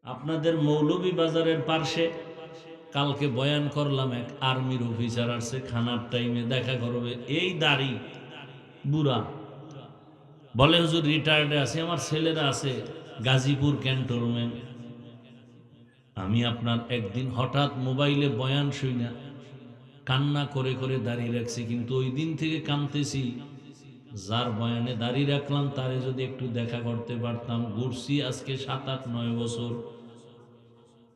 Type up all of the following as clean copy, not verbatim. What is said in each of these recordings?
আপনাদের মৌলভী বাজারের পার্শ্বে কালকে বয়ান করলাম, এক আর্মির অফিসার আসছে, খানার টাইমে দেখা করবে, এই দাড়ি বুড়া, বলে হুজুর রিটায়ার্ডে আছে, আমার ছেলেরা আছে গাজীপুর ক্যান্টনমেন্ট। আমি আপনার একদিন হঠাৎ মোবাইলে বয়ান শুই না, কান্না করে করে দাঁড়িয়ে রাখছি, কিন্তু ওই দিন থেকে কাঁদতেছি, যার বয়ানে দাঁড়িয়ে রাখলাম তারে যদি একটু দেখা করতে পারতাম। ঘুরছি আজকে 7-8-9 বছর,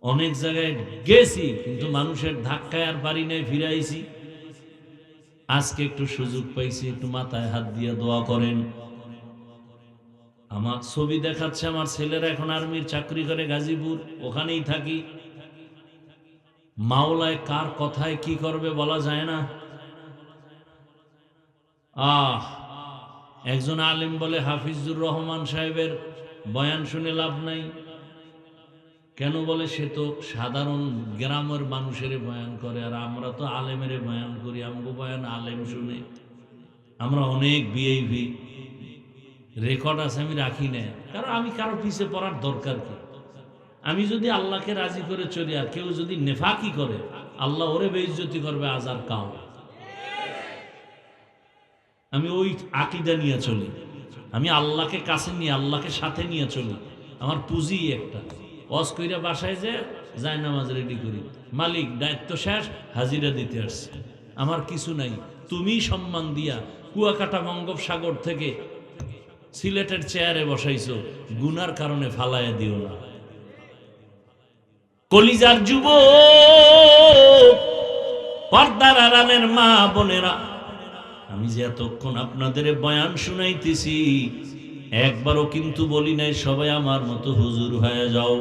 অনেক জায়গায় গেছি, কিন্তু মানুষের ধাক্কায় আর পারি নাই, ফিরাইছি। আজকে একটু সুযোগ পাইছি, একটু মাথায় হাত দিয়ে দোয়া করেন। আমার ছবি দেখাচ্ছে, আমার ছেলেরা এখন আর্মির চাকরি করে গাজীপুর, ওখানেই থাকি। মাওলায় কার কথায় কি করবে বলা যায় না। একজন আলেম বলে হাফিজুর রহমান সাহেবের বয়ান শুনে লাভ নাই। কেন বলে, সে তো সাধারণ গ্রামের মানুষের বয়ান করে, আর আমরা তো আলেমের বয়ান করি, আমগো বয়ান আলেম শুনে। আমরা অনেক ভিআইপি রেকর্ড আছে, আমি রাখি না, কারণ আমি কারো পিছে পড়ার দরকার কি। আমি যদি আল্লাহকে রাজি করে চলি, আর কেউ যদি নেফাকি করে, আল্লাহ ওরে বেইজ্জতি করবে আজার কাও। আমি ওই আকীদা নিয়ে চলি, আমি আল্লাহকে কাছে নিয়ে, আল্লাহকে সাথে নিয়ে চলি। আমার পুঁজি একটা, ওয়াজ কইরা বাসায় যে যায় নামাজ রেডি করি, মালিক দায়িত্ব শেষ, হাজিরা দিতে আসছে, আমার কিছু নাই। তুমি সম্মান দিয়া কুয়াকাটা বঙ্গোপসাগর থেকে সিলেটের চেয়ারে বসাইছো, গুনার কারণে ফালাইয়া দিও না। কলিজার যুবক, পর্দার আড়ালের মা বোনেরা, আমি যে এতক্ষণ আপনাদের বয়ান শুনাইতেছি, একবারও কিন্তু বলি নাই সবাই আমার মতো হুজুর হয়ে যাও,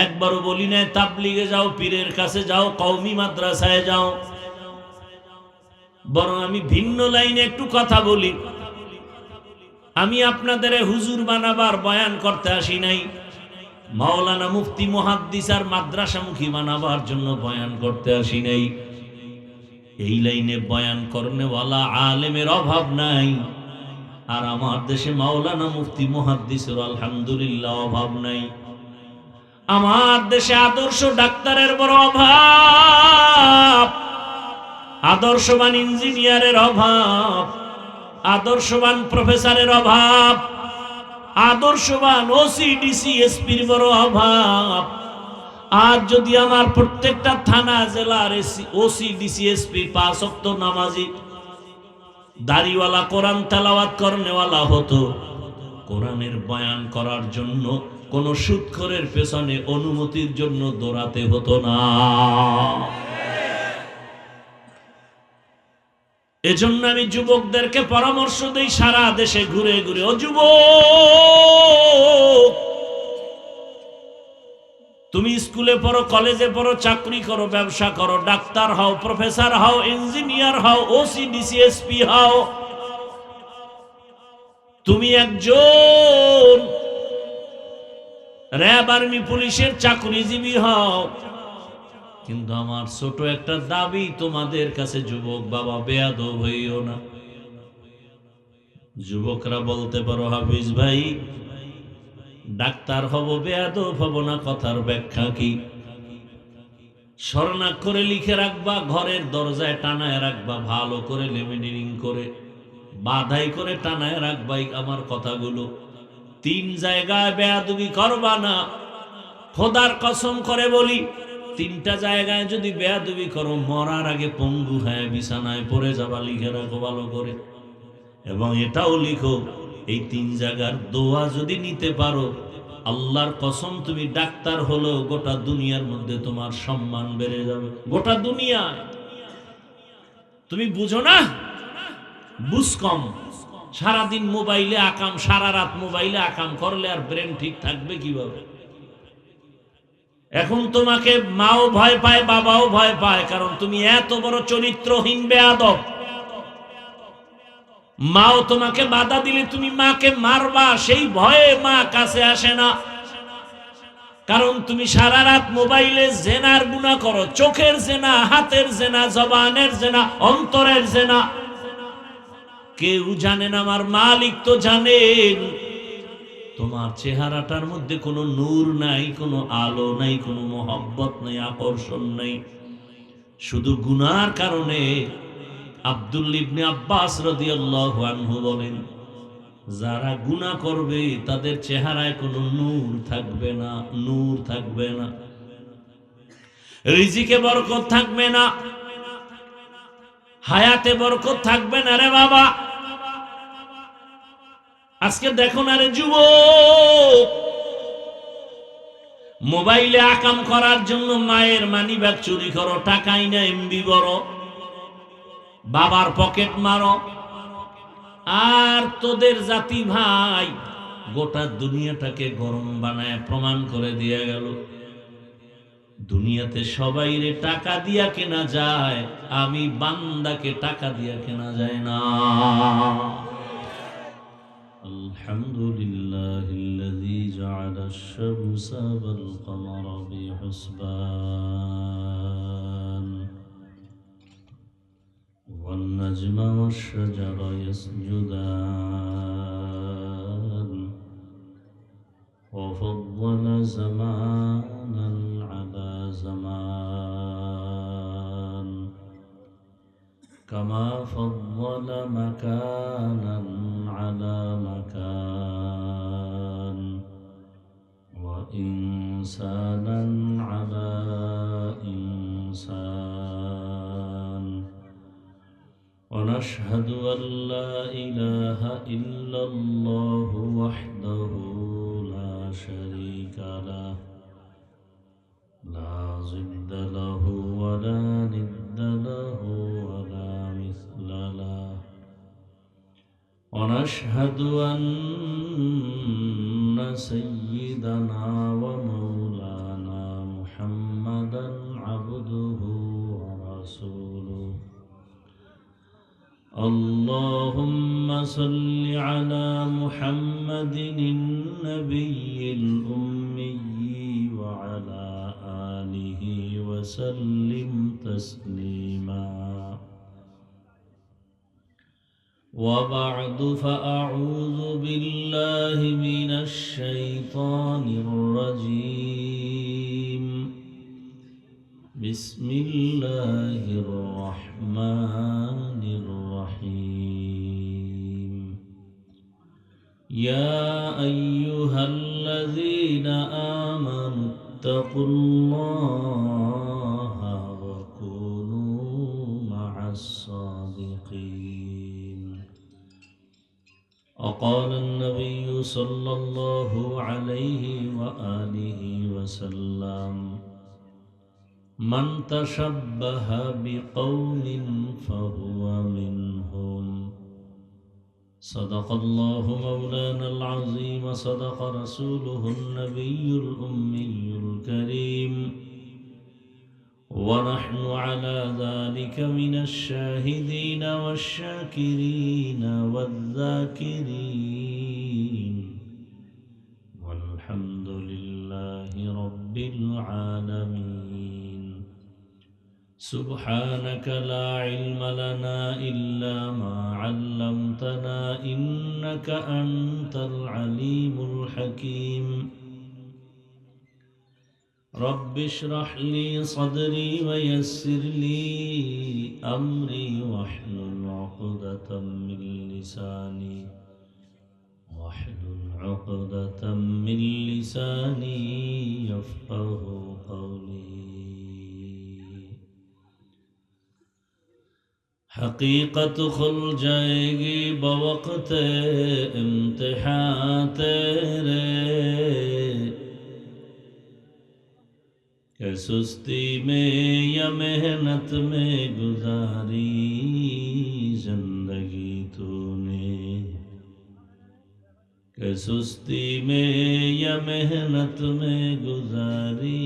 একবারও বলি নাই তাবলিগে যাও, পীরের কাছে যাও, কওমি মাদ্রাসায় যাও। বরং আমি ভিন্ন লাইনে একটু কথা বলি। আমি আপনাদের হুজুর বানাবার বয়ান করতে আসি নাই, মাওলানা মুফতি মুহাদ্দিস আর মাদ্রাসামুখী বানাবার জন্য বয়ান করতে আসি নাই। এই লাইনে বয়ান করনেওয়ালা আলেমের অভাব নাই, আর আমার দেশে মাওলানা মুফতি মুহাদ্দিসের আলহামদুলিল্লাহ অভাব নাই। আমার দেশে আদর্শ ডাক্তারের বড় অভাব, আদর্শবান ইঞ্জিনিয়ারের অভাব, আদর্শবান প্রফেসরের অভাব, আদর্শবান ওসি ডিসি এসপির বড় অভাব। আর যদি আমার প্রত্যেকটা থানা জেলার ওসি ডিসি এসপি 5 ওয়াক্ত নামাজি, দাড়িওয়ালা, কোরআন তেলাওয়াত করনেওয়ালা হতো, কোরআনের বয়ান করার জন্য কোন সুদখোরের পেছনে অনুমতির জন্য দৌড়াতে হতো না। এজন্য আমি যুবকদেরকে পরামর্শ দেই, সারা দেশে ঘুরে ঘুরে, ও যুবক, তুমি স্কুলে পড়ো, কলেজে পড়ো, চাকরি করো, ব্যবসা করো, ডাক্তার হও, প্রফেসর হও, ইঞ্জিনিয়ার হও, ওসি ডিসি এসপি হও, তুমি একজন র্যাব আর্মি পুলিশের চাকরিজীবী হও, কিন্তু আমার ছোট একটা দাবি তোমাদের কাছে, যুবক বাবা, বেয়াদব হইও না। যুবকরা বলতে পারো, হাফিজ ভাই ডাক্তার হব, বেয়াদব হব না, কথার ব্যাখ্যা কি? স্বর্ণাক্ষরে লিখে রাখবা, ঘরের দরজায় টানায় রাখবা, ভালো করে লেমিনেটিং করে বাধাই করে টানায় রাখবা আমার কথাগুলো। 3 জায়গায় বেয়াদবি করবা না, খোদার কসম করে বলি, 3টা জায়গায় যদি বেয়াদবি করো, মরার আগে পঙ্গু হয়ে বিছানায় পড়ে যাবা, লিখে রাখো ভালো করে। এবং এটাও লিখো, এই 3 জায়গার দোয়া যদি নিতে পারো, আল্লাহর কসম তুমি ডাক্তার হলো, গোটা দুনিয়ার মধ্যে তোমার সম্মান বেড়ে যাবে, গোটা দুনিয়ায়। তুমি বুঝো না, বুঝ কম। সারাদিন মোবাইলে আকাম, সারা রাত মোবাইলে আকাম করলে আর ব্রেন ঠিক থাকবে কিভাবে? এখন তোমাকে মাও ভয় পায়, বাবাও ভয় পায়, কারণ তুমি এত বড় চরিত্রহীন বেয়াদব। মাও তোমাকে বাধা দিলে তুমি মাকে মারবা, সেই ভয়ে মা কাছে আসে না, কারণ তুমি সারা রাত মোবাইলে জেনার গুনাহ করো, চোখের জেনা, হাতের জেনা, জবানের জেনা, অন্তরের জেনা। কেউ জানেন, আমার মালিক তো জানেন। তোমার চেহারাটার মধ্যে কোনো নূর নাই, কোনো আলো নাই, কোনো মোহব্বত নাই, আকর্ষণ নাই। শুধু গুনার কারণে। আব্দুল ইবনে আব্বাস রাদিয়াল্লাহু আনহু বলেন, যারা গুনাহ করবে তাদের চেহারায় কোনো নূর থাকবে না, নূর থাকবে না, রিজিকে বরকত থাকবে না, হায়াতে বরকত থাকবে না। রে বাবা, আজকে দেখো না রে যুবক, মোবাইলে আকাম করার জন্য মায়ের মানিব্যাগ চুরি করো, টাকাই না এমবি বড়, বাবার পকেট মারো, আর তোদের জাতি ভাই গোটা দুনিয়াটাকে গরম বানায় প্রমাণ করে দিয়ে গেল। দুনিয়াতে সবাই রে টাকা দিয়া কেনা যায়, আমি বান্দাকে টাকা দিয়া কেনা যায় না। আলহামদুলিল্লাহিল্লাযী জাআলাশ শামসা ওয়াল কমারা বিহুসবান ওয়ান নাজমা ওয়াশ শাজারা ইয়াসজুদান ওয়া ফাদ্দালা জামানান আলা জামান কামা ফাদ্দালা মাকানান আলা মাকান ওয়া ইনসানান আলা ইনসান ওয়া নাশহাদু আল লা ইলাহা ইল্লাল্লাহু ওয়াহদাহু লা শারীকা লাহু লা জিদ্দা লাহু ওয়া লা নিদ্দা লাহু ওয়া লা মিসলা লাহু ওয়া নাশহাদু আন্না সাইয়্যিদানা ওয়া মাওলানা মুহাম্মাদান আবদুহু ওয়া রাসূলুহু। اللهم صل على محمد النبي الأمي وعلى آله وسلم تسليما. وبعد فأعوذ بالله من الشيطان الرجيم. بسم الله الرحمن الرحيم. يا أيها الذين آمنوا اتقوا الله وكونوا مع الصادقين. وقال النبي صلى الله عليه وآله وسلم: من تشبه بقوم فهو منهم. صدق الله مولانا العظيم، صدق رسوله النبي الأمي الكريم، ونحن على ذلك من الشاهدين والشاكرين والذاكرين، والحمد لله رب العالمين. سبحانك لا علم لنا إلا ما علمتنا إنك أنت العليم الحكيم. رب اشرح لي صدري ويسر لي أمري واحلل عقدة من لساني يفقه قولي. حقیقت کھل جائے گی بوقت امتحان تیرے، کہ سستی میں یا محنت میں گزاری زندگی تو نے، کہ سستی میں یا محنت میں گزاری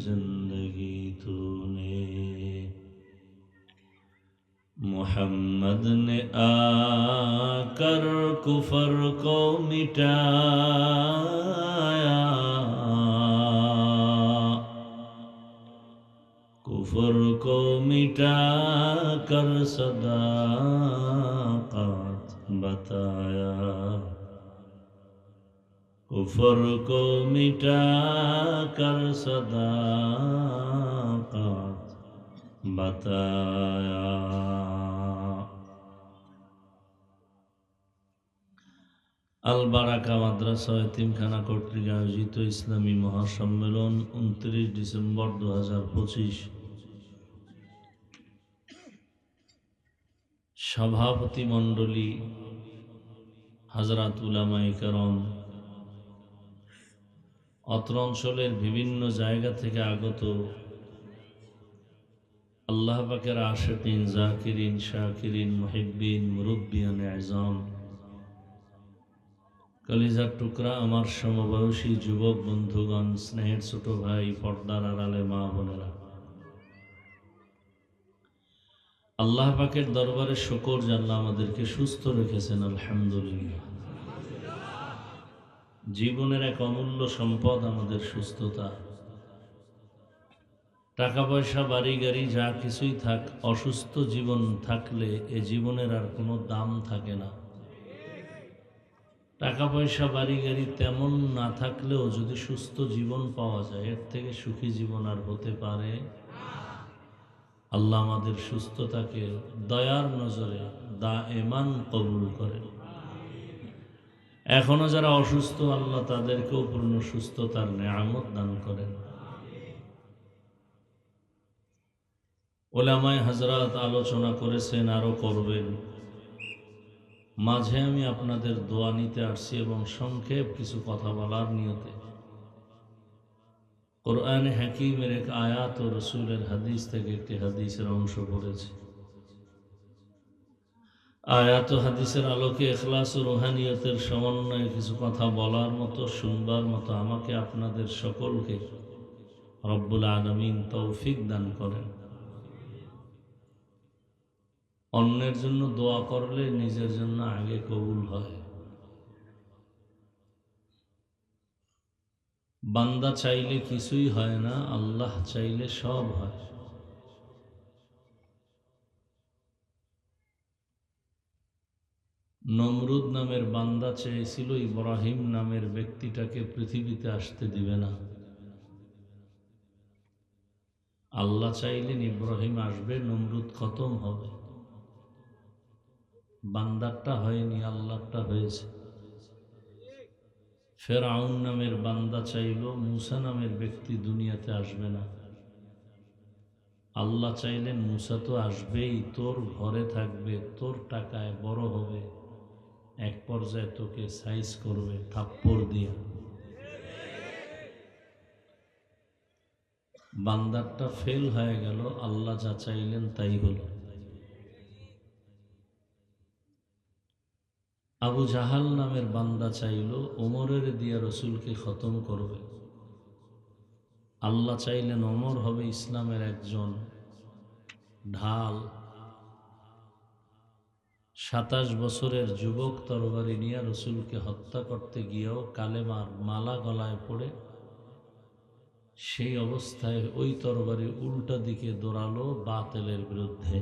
زندگی تو نے. محمد نے آ کر کفر کو مٹایا، کفر کو مٹا کر صداقت بتایا. कुफ्र को मिटा कर सदाकत बताया। আল বারাকা মাদ্রাসা এতিমখানা কর্তৃক আয়োজিত ইসলামী মহাসম্মেলন 29 ডিসেম্বর 2025। সভাপতি মণ্ডলী, হাজরাত উলামায়ে কেরাম, অত্র অঞ্চলের বিভিন্ন জায়গা থেকে আগত আল্লাহ পাকের আশিকিন, জাকিরিন, শাকিরিন, মুহিব্বিন, মুরব্বিয়ানে আযম, কলিজার টুকরা আমার সমবয়সী যুবক বন্ধুগণ, স্নেহের ছোট ভাই, পর্দার আড়ালে মা বোনেরা, আল্লাহ পাকের দরবারে শুকর যে আল্লাহ আমাদেরকে সুস্থ রেখেছেন, আলহামদুলিল্লাহ। জীবনের এক অমূল্য সম্পদ আমাদের সুস্থতা। টাকা পয়সা, বাড়ি গাড়ি যা কিছুই থাক, অসুস্থ জীবন থাকলে এ জীবনের আর কোনো দাম থাকে না। টাকা পয়সা, বাড়ি গাড়ি তেমন না থাকলেও যদি সুস্থ জীবন পাওয়া যায়, এর থেকে সুখী জীবন আর হতে পারে। আল্লাহ আমাদের সুস্থতাকে দয়ার নজরে দায়েমান কবুল করেন। এখনো যারা অসুস্থ, আল্লাহ তাদেরকেও পূর্ণ সুস্থতার নেয়ামত দান করেন। উলামায়ে হযরত আলোচনা করেছেন, আরো করবেন। মাঝে আমি আপনাদের দোয়া নিতে আসছি এবং সংক্ষেপ কিছু কথা বলার নিয়তে কোরআনে হাকিমের এক আয়াত ও রসুলের হাদিস থেকে একটি হাদিসের অংশ পড়েছি। আয়াত ও হাদিসের আলোকে ইখলাস ও রুহানিয়তের সমন্বয়ে কিছু কথা বলার মতো, শুনবার মতো আমাকে আপনাদের সকলকে রব্বুল আলামিন তৌফিক দান করেন। অন্যের জন্য দোয়া করলে নিজের জন্য আগে কবুল হয়। বান্দা চাইলে কিছুই হয় না, আল্লাহ চাইলে সব হয়। নমরুদ নামের বান্দা চেয়েছিল ইব্রাহিম নামের ব্যক্তিটাকে পৃথিবীতে আসতে দিবে না। আল্লাহ চাইলেন ইব্রাহিম আসবে, নমরুদ খতম হবে। বান্দারটা হয়নি, আল্লাহটা হয়েছে। ফেরাউন নামের বান্দা চাইল মূসা নামের ব্যক্তি দুনিয়াতে আসবে না। আল্লাহ চাইলেন মূসা তো আসবেই, তোর ঘরে থাকবে, তোর টাকায় বড় হবে, এক পর্যায়ে তোকে সাইজ করবে থাপ্পড় দিয়া। বান্দারটা ফেল হয়ে গেল, আল্লাহ যা চাইলেন তাই হলো। আবু জাহাল নামের বান্দা চাইল ওমরের দিয়া রসুলকে খতম করবে। আল্লাহ চাইলেন ওমর হবে ইসলামের একজন ঢাল। 27 বছরের যুবক তরবারি নিয়ে রসুলকে হত্যা করতে গিয়েও কালেমার মালা গলায় পড়ে সেই অবস্থায় ওই তরবারি উল্টা দিকে দৌড়ালো বাতিলের বিরুদ্ধে।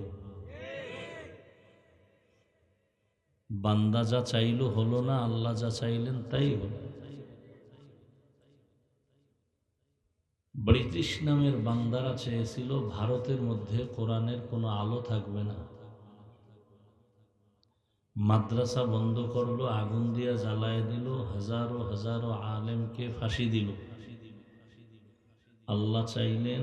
বান্দা যা চাইল হলো না, আল্লাহ যা চাইলেন তাই হলো। ব্রিটিশ নামের বান্দারা চেয়েছিল ভারতের মধ্যে কোরআনের কোনো আলো থাকবে না। মাদ্রাসা বন্ধ করলো, আগুন দিয়া জ্বালায় দিল, হাজারো হাজারো আলেমকে ফাঁসি দিল। আল্লাহ চাইলেন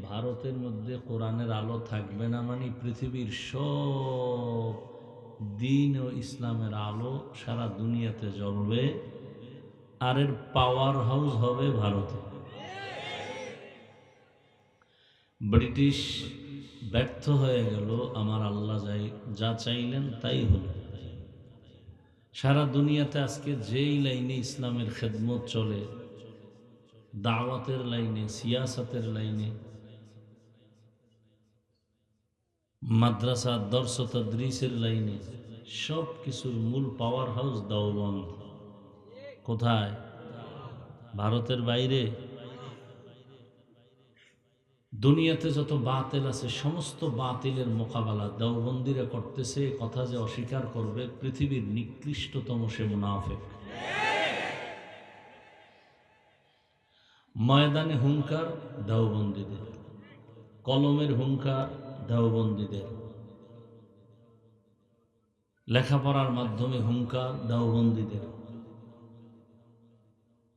ভারতের মধ্যে কোরআনের আলো থাকবে না, মানে পৃথিবীর সব দিন ও ইসলামের আলো সারা দুনিয়াতে জ্বলবে, আর এর পাওয়ার হাউস হবে ভারতে। ব্রিটিশ ব্যর্থ হয়ে গেল, আমার আল্লাহ যা চাইলেন তাই হলো। সারা দুনিয়াতে আজকে যেই লাইনে ইসলামের খেদমত চলে, দাওয়াতের লাইনে, সিয়াসতের লাইনে, মাদ্রাসা দর্স তাদরিসের লাইনে, সব কিছুর মূল পাওয়ার হাউস দেওবন্দ। কোথায়? ভারতের বাইরে। দুনিয়াতে যত বাতিল আছে সমস্ত বাতিলের মোকাবেলা দেওবন্দিরা করতেছে। কথা যে অস্বীকার করবে, পৃথিবীর নিকৃষ্টতম সে মুনাফিক। ময়দানে হুঙ্কার দেওবন্দীদের, কলমের হুঙ্কার দেওবন্দীদের, লেখাপড়ার মাধ্যমে হুঙ্কার দেওবন্দীদের।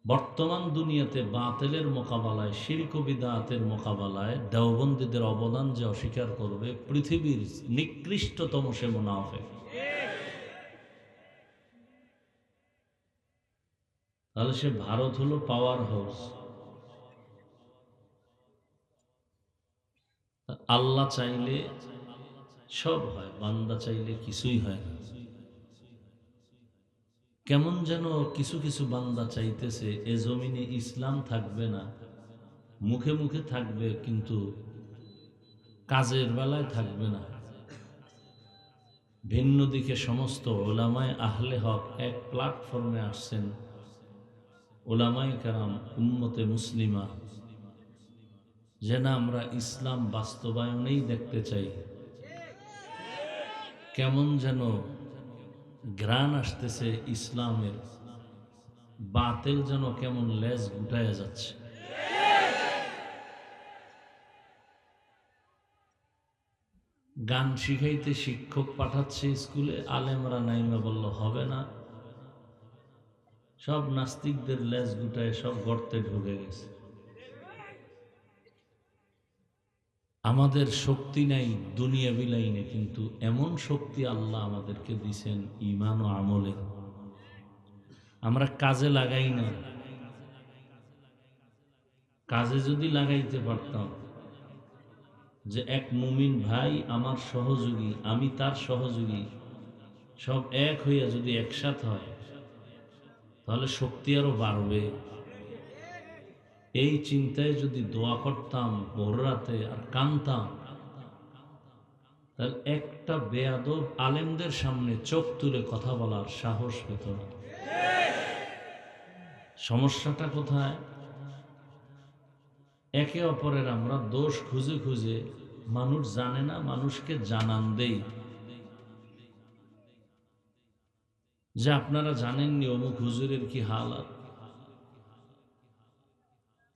বর্তমান দুনিয়াতে বাতিলের মোকাবেলায়, শিরক ও বিদআতের মোকাবেলায় দেওবন্দীদের অবদান যে অস্বীকার করবে, পৃথিবীর নিকৃষ্টতম সে মুনাফিক। তাহলে সে ভারত হলো পাওয়ার হাউস। আল্লাহ চাইলে সব হয়, বান্দা চাইলে কিছুই হয় না। কেমন যেন কিছু কিছু বান্দা চাইতেছে এ জমিনে ইসলাম থাকবে না, মুখে মুখে থাকবে কিন্তু কাজের বেলায় থাকবে না। ভিন্ন দিকে সমস্ত ওলামায়ে আহলে হক এক প্ল্যাটফর্মে আসছেন। ওলামায়ে কেরাম, উম্মতে মুসলিমা, যে না আমরা ইসলাম বাস্তবায়নেই দেখতে চাই। কেমন যেন ঘ্রাণ আসতেছে ইসলামের, বাতিল যেন কেমন লেজ গুটায়া যাচ্ছে। গান শিখাইতে শিক্ষক পাঠাচ্ছে স্কুলে, আলেমরা নাইমা বলল হবে না, সব নাস্তিকদের লেজ গুটায় সব গর্তে ঢুকে গেছে। আমাদের শক্তি নাই দুনিয়া বিলাইনে, কিন্তু এমন শক্তি আল্লাহ আমাদেরকে দিছেন ঈমান ও আমলে। আমরা কাজে লাগাই না। কাজে যদি লাগাইতে পারতাম, যে এক মুমিন ভাই আমার সহযোগী, আমি তার সহযোগী, সব এক হইয়া যদি একসাথ হয়, তাহলে শক্তি আরো বাড়বে। এই চিন্তায় যদি দোয়া করতাম ভোর রাতে আর কানতাম, তাহলে একটা বেয়াদব আলেমদের সামনে চোখ তুলে কথা বলার সাহস পেত না। সমস্যাটা কোথায়? একে অপরের আমরা দোষ খুঁজে খুঁজে, মানুষ জানে না, মানুষকে জানান দেই যে আপনারা জানেননি অমুক হুজুরের কি হালাত।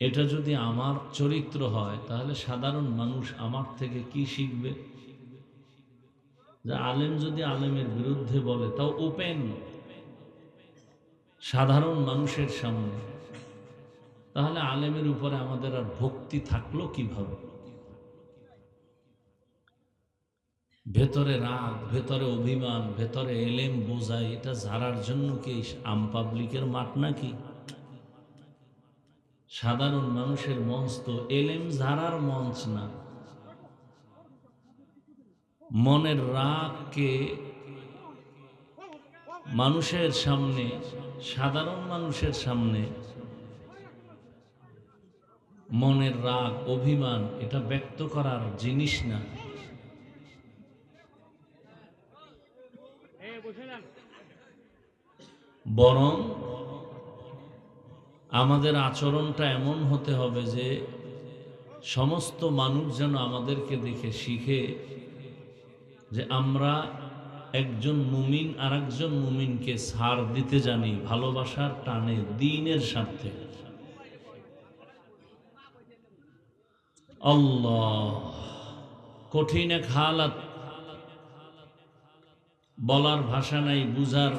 এটা যদি আমার চরিত্র হয়, তাহলে সাধারণ মানুষ আমার থেকে কি শিখবে? যে আলেম যদি আলেমের বিরুদ্ধে বলে, তাও ওপেন সাধারণ মানুষের সামনে, তাহলে আলেমের উপরে আমাদের আর ভক্তি থাকলো কিভাবে? ভেতরে রাগ, ভেতরে অভিমান, ভেতরে এলেম বোঝাই, এটা ঝাড়ার জন্য কি আম পাবলিকের মাঠ নাকি? সাধারণ মানুষের মঞ্চ তো এলেম ঝাড়ার মঞ্চ না। মনের রাগকে মানুষের সামনে, সাধারণ মানুষের সামনে মনের রাগ, অভিমান এটা ব্যক্ত করার জিনিস না। বরং আমাদের আচরণটা এমন হতে হবে যে সমস্ত মানুষ যেন আমাদেরকে দেখে শিখে যে আমরা একজন মুমিন আর একজন মুমিনকে ছাড় দিতে জানি, ভালোবাসার টানে, দ্বীনের স্বার্থে। আল্লাহ, কঠিন এক হালাত, বলার ভাষা নাই, বুঝার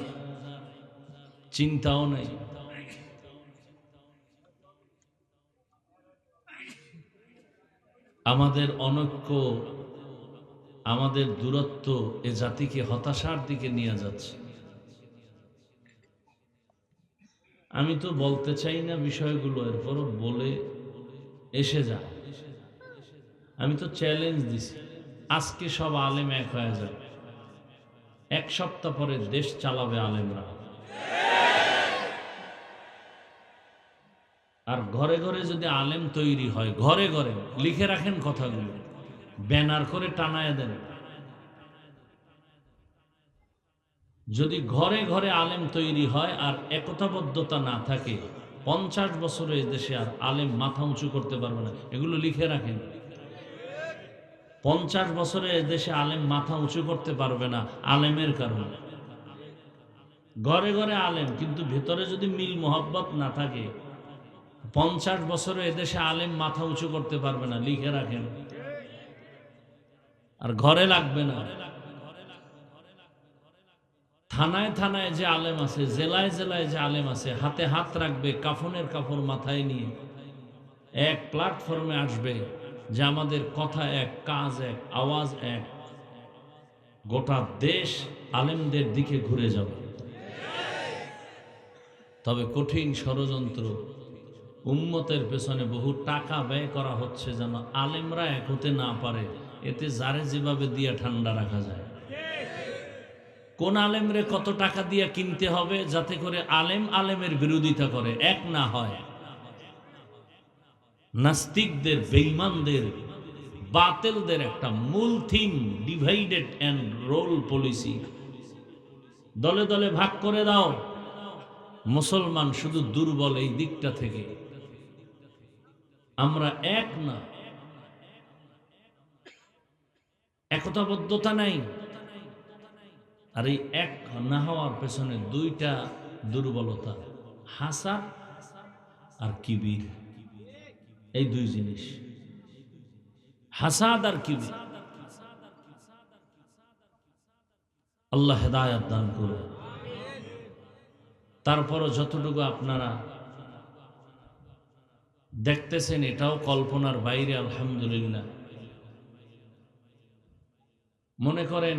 চিন্তাও নাই। আমাদের অনৈক্য, আমাদের দূরত্ব এ জাতিকে হতাশার দিকে নিয়ে যাচ্ছে। আমি তো বলতে চাই না বিষয়গুলো, এরপরও বলে এসে যায়। আমি তো চ্যালেঞ্জ দিছি, আজকে সব আলেম এক হয়ে যায়, এক সপ্তাহ পরে দেশ চালাবে আলেমরা। আর ঘরে ঘরে যদি আলেম তৈরি হয়, ঘরে ঘরে লিখে রাখেন কথাগুলো, ব্যানার করে টানায় দেন। যদি ঘরে ঘরে আলেম তৈরি হয় আর একতাবদ্ধতা না থাকে, 50 বছরে দেশে আর আলেম মাথা উঁচু করতে পারবে না। এগুলো লিখে রাখেন। 50 বছরে দেশে আলেম মাথা উঁচু করতে পারবে না আলেমের কারণে। ঘরে ঘরে আলেম, কিন্তু ভেতরে যদি মিল মোহাব্বত না থাকে, 50 বছরে এদেশে আলেম মাথা উঁচু করতে পারবে না, লিখে রাখেন। আর ঘরে লাগবে না, থানায় থানায় যে আলেম আছে, জেলায় জেলায় যে আলেম আছে, হাতে হাত রাখবে, কাফনের কাপড় মাথায় নিয়ে এক প্ল্যাটফর্মে আসবে যে আমাদের কথা এক, কাজ এক, আওয়াজ এক। গোটা দেশ আলেমদের দিকে ঘুরে যাবে। তবে কঠিন ষড়যন্ত্র, উম্মতের পেছনে বহু টাকা ব্যয় করা হচ্ছে যেন আলেমরা এক হতে না পারে, এতে যারে যেভাবে দিয়ে ঠান্ডা রাখা যায়। কোন আলেমরে কত টাকা দিয়ে কিনতে হবে যাতে করে আলেম আলেমের বিরোধিতা করে, এক না হয়। নাস্তিকদের, বেঈমানদের, বাতিলদের একটা মূল theme divided and rule policy. দলে দলে ভাগ করে দাও। মুসলমান শুধু দুর্বল এই দিকটা থেকে, আমরা এক না, একতাবদ্ধতা নাই। আর এই এক না হওয়ার পেছনে দুইটা দুর্বলতা, হাসাদ আর কিবির। এই দুই জিনিস, হাসাদ আর কিবির। আল্লাহ হেদায়েত দান করুন। তারপরও যতটুকু আপনারা দেখতেছেন এটাও কল্পনার বাইরে, আলহামদুলিল্লাহ। মনে করেন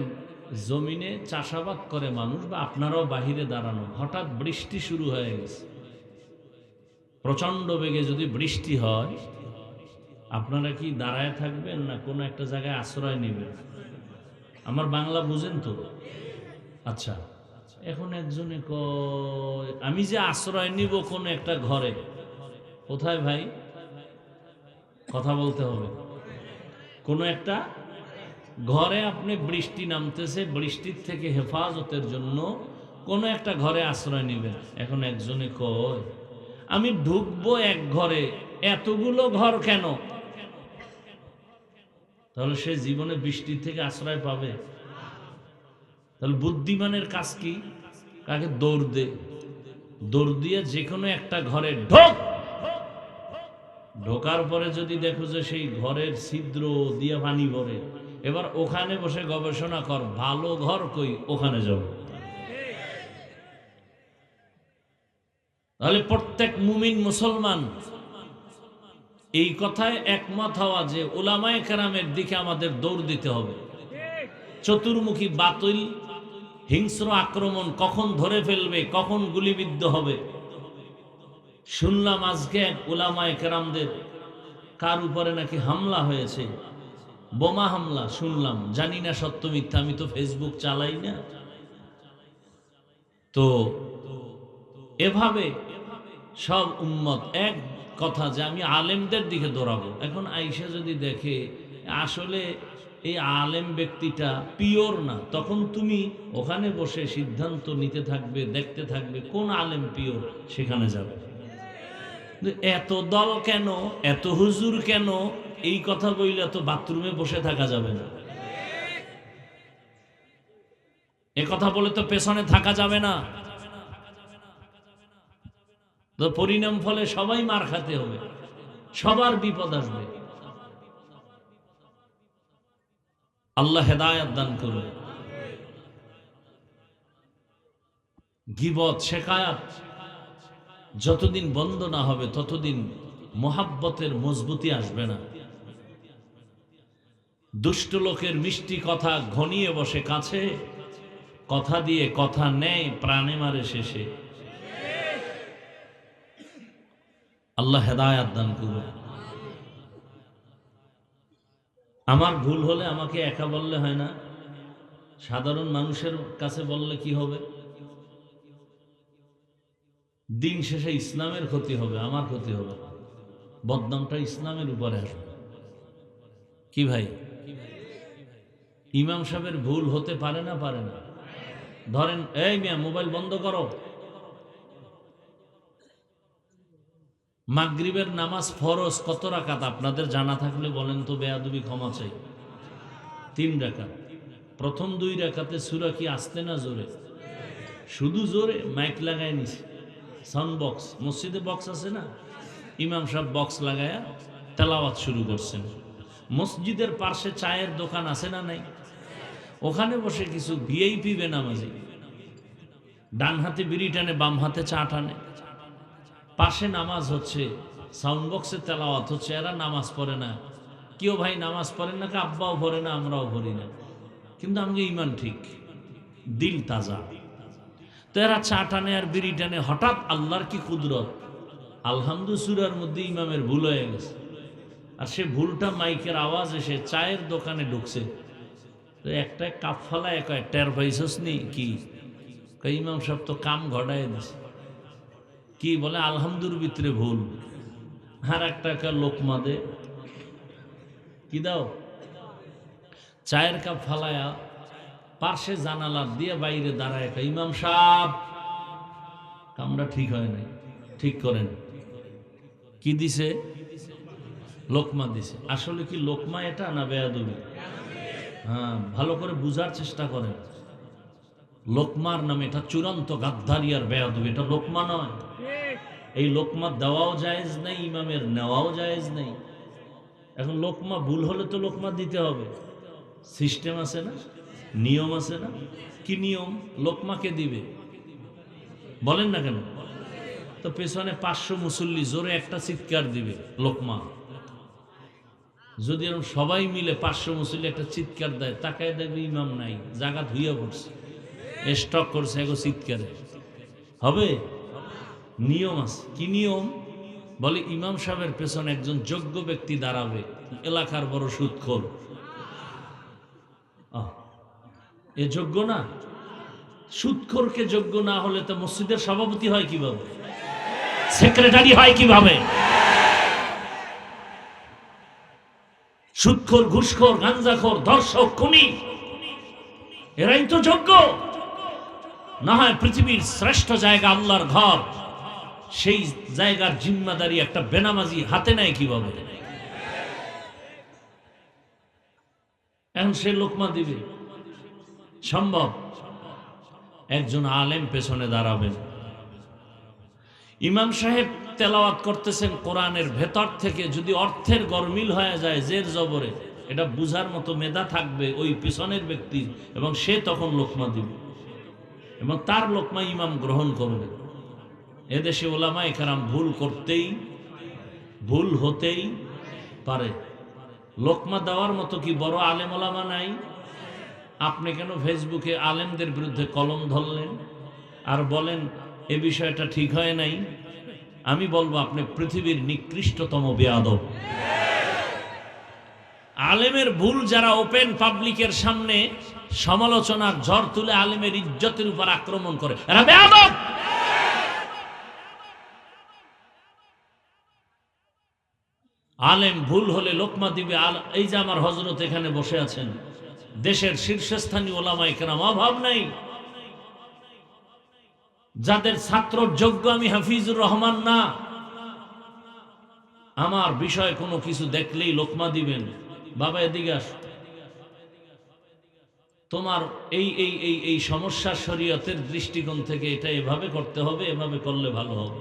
জমিনে চাষাবাদ করে মানুষ, বা আপনারাও বাহিরে দাঁড়ানো, হঠাৎ বৃষ্টি শুরু হয়ে গেছে। প্রচন্ড বেগে যদি বৃষ্টি হয়, আপনারা কি দাঁড়ায় থাকবেন না কোনো একটা জায়গায় আশ্রয় নেবেন? আমার বাংলা বুঝেন তো? আচ্ছা, এখন একজনে কয় আমি যে আশ্রয় নিব কোন একটা ঘরে। কোথায় ভাই? কথা বলতে হবে। কোন একটা ঘরে আপনি, বৃষ্টি নামতেছে, বৃষ্টির থেকে হেফাজতের জন্য কোন একটা ঘরে আশ্রয় নেবেন। এখন একজনে কয় আমি ঢুকবো এক ঘরে, এতগুলো ঘর কেন? তাহলে সে জীবনে বৃষ্টির থেকে আশ্রয় পাবে? তাহলে বুদ্ধিমানের কাজ কি? কাকে দৌড় দে, দৌড় দিয়ে যে কোনো একটা ঘরে ঢোক। ঢোকার পরে যদি দেখো যে সেই ঘরের ছিদ্র দিয়ে পানি ভরে, এবার ওখানে বসে গবেষণা কর, ভালো ঘর কই, ওখানে যাব। তাহলে প্রত্যেক মুমিন মুসলমান এই কথায় একমত হওয়া যে উলামায়ে কেরামের দিকে আমাদের দৌড় দিতে হবে। চতুর্মুখী বাতিল, হিংস্র আক্রমণ কখন ধরে ফেলবে, কখন গুলিবিদ্ধ হবে। শুনলাম আজকে উলামায়ে কেরামদের কার উপরে নাকি হামলা হয়েছে, বোমা হামলা শুনলাম। জানি না সত্য মিথ্যা, আমি তো ফেসবুক চালাই না। তো এভাবে সব উম্মত এক কথা যে আমি আলেমদের দিকে দৌড়াবো। এখন আইসা যদি দেখে আসলে এই আলেম ব্যক্তিটা পিওর না, তখন তুমি ওখানে বসে সিদ্ধান্ত নিতে থাকবে, দেখতে থাকবে কোন আলেম পিওর, সেখানে যাবে। এত দল কেন, এত হুজুর কেন, এই কথা বললে তো বাথরুমে বসে থাকা যাবে না। এ কথা বলে তো পেছনে থাকা যাবে না। তো পরিণাম ফলে সবাই মার খাতে হবে, সবার বিপদ আসবে। আল্লাহ হেদায়েত দান করুন। গীবত, শিকায়াত যতদিন বন্ধ না হবে ততদিন মোহাব্বতের মজবুতি আসবে না। দুষ্ট লোকের মিষ্টি কথা ঘনিয়ে বসে কাছে, কথা দিয়ে কথা নেয়, প্রাণে মারে শেষে। আল্লাহ হেদায়েত দান করুন। আমার ভুল হলে আমাকে একা বললে হয় না, সাধারণ মানুষের কাছে বললে কি হবে? দিন শেষে ইসলামের ক্ষতি হবে, আমার ক্ষতি হবে। বদনামটা ইসলামের উপরে আসবে। কি ভাই? ইমাম সাহেবের ভুল হতে পারে না? পারে না। ধরেন, এই মিয়া মোবাইল বন্ধ করো। মাগরিবের নামাজ ফরজ কত রাকাত আপনাদের জানা থাকলে বলেন তো, বেয়াদবি ক্ষমা চাই। 3 রাকাত। প্রথম 2 রাকাতে সূরা কি আস্তে না জোরে? শুধু জোরে। মাইক লাগায় নিছে, সাউন্ড বক্স, মসজিদে বক্স আছে না, ইমাম সাহেব বক্স লাগায়া তেলাওয়াত শুরু করছেন। মসজিদের পাশে চায়ের দোকান আছে না নাই? ওখানে বসে কিছু ভিআইপি বেনামাজি ডান হাতে বিড়ি টানে, বাম হাতে চা টানে, পাশে নামাজ হচ্ছে, সাউন্ড বক্সে তেলাওয়াত হচ্ছে, এরা নামাজ পড়ে না। কেউ ভাই নামাজ পড়েন না, আব্বাও পড়ে না, আমরাও পড়ি না, কিন্তু আমাকে ইমান ঠিক, দিল তাজা। তো এরা চা টানে আর বিড়ি টানে, হঠাৎ আল্লাহর কি কুদরত, আলহামদু সূরার মধ্যে ইমামের ভুল হয়ে গেছে, আর সে ভুলটা মাইকের আওয়াজ এসে চায়ের দোকানে ঢুকছে। তো একটা কাপ ফালা এক টের পাইছস নি কি? ইমাম সাহেব তো কাম ঘটায় দিছে। কি বলে? আলহামদুর ভিতরে ভুল। আর একটা লোকমা দে, কি দাও? চায়ের কাপ ফালায়া পার্শ্বে জানালা দিয়ে বাইরে দাঁড়ায়, ইমাম সাহেব কামটা ঠিক হয় নাই, ঠিক করেন। কি দিছে? লোকমা দিছে। আসলে কি লোকমা এটা না বেয়াদবি? হ্যাঁ, ভালো করে বুঝার চেষ্টা করেন। লোকমার নামে এটা চূড়ান্ত গাদ্দারি আর বেয়াদবি, এটা লোকমা নয়। এই লোকমা দেওয়াও জায়েজ নাই, ইমামের নেওয়াও জায়েজ নাই। এখন লোকমা ভুল হলে তো লোকমা দিতে হবে, সিস্টেম আছে না, নিয়ম আছে না? কি নিয়ম? লোকমাকে দিবে বলেন না কেন? তো পেছনে 500 মুসল্লি জোরে একটা চিৎকার দিবে লোকমা। যদি এরকম সবাই মিলে 500 মুসল্লি একটা চিৎকার দেয়, তাকায় দেখবে ইমাম নাই, জায়গা ধুইয়া পড়ছে, স্টক করছে এগো চিৎকারে, হবে? নিয়ম আছে। কি নিয়ম? বলে ইমাম সাহেবের পেছনে একজন যোগ্য ব্যক্তি দাঁড়াবে, এলাকার বড় সুদখোর। এ যোগ্য না? সুদখোরকে যোগ্য না হলে তো মসজিদের সভাপতি হয় কিভাবে, সেক্রেটারি হয় কিভাবে? সুদখোর, ঘুষখোর, গাঞ্জাখোর, ধর্ষক, খুনি, এরাই তো যোগ্য। না হয় পৃথিবীর শ্রেষ্ঠ জায়গা আল্লাহর ঘর, সেই জায়গার জিম্মাদারি একটা বেনামাজি হাতে নেয় কিভাবে? এখন সে লোকমা দিবে সম্ভব? একজন আলেম পেছনে দাঁড়াবেন, ইমাম সাহেব তেলাওয়াত করতেছেন কোরআনের ভেতর থেকে, যদি অর্থের গরমিল হয়ে যায় জের জবরে, এটা বুঝার মতো মেধা থাকবে ওই পিছনের ব্যক্তির, এবং সে তখন লোকমা দিবে এবং তার লোকমা ইমাম গ্রহণ করবে। এদেশে ওলামায়ে কেরাম ভুল হতেই পারে। লোকমা দেওয়ার মতো কি বড় আলেম ওলামা নাই? আপনি কেন ফেসবুকে আলেমদের বিরুদ্ধে কলম ধরলেন আর বলেন এ বিষয়টা ঠিক হয় নাই? আমি বলবো আপনি পৃথিবীর নিকৃষ্টতম বেয়াদব। আলেমের ভুল যারা ওপেন পাবলিকের সামনে সমালোচনার ঝড় তুলে আলেমের ইজ্জতের উপর আক্রমণ করে, এরা বেয়াদব। আলেম ভুল হলে লোকমা দিবে। এই যে আমার হযরত এখানে বসে আছেন, দেশের শীর্ষস্থানীয় ওলামায়ে কেরাম অভাব নাই, যাদের ছাত্র যোগ্য আমি হাফিজুর রহমান না, আমার বিষয় কোনো কিছু দেখলেই লোকমা দিবেন। বাবা এদিকে আস, তোমার এই এই এই এই সমস্যা শরীয়তের দৃষ্টিকোণ থেকে এটা এভাবে করতে হবে, এভাবে করলে ভালো হবে,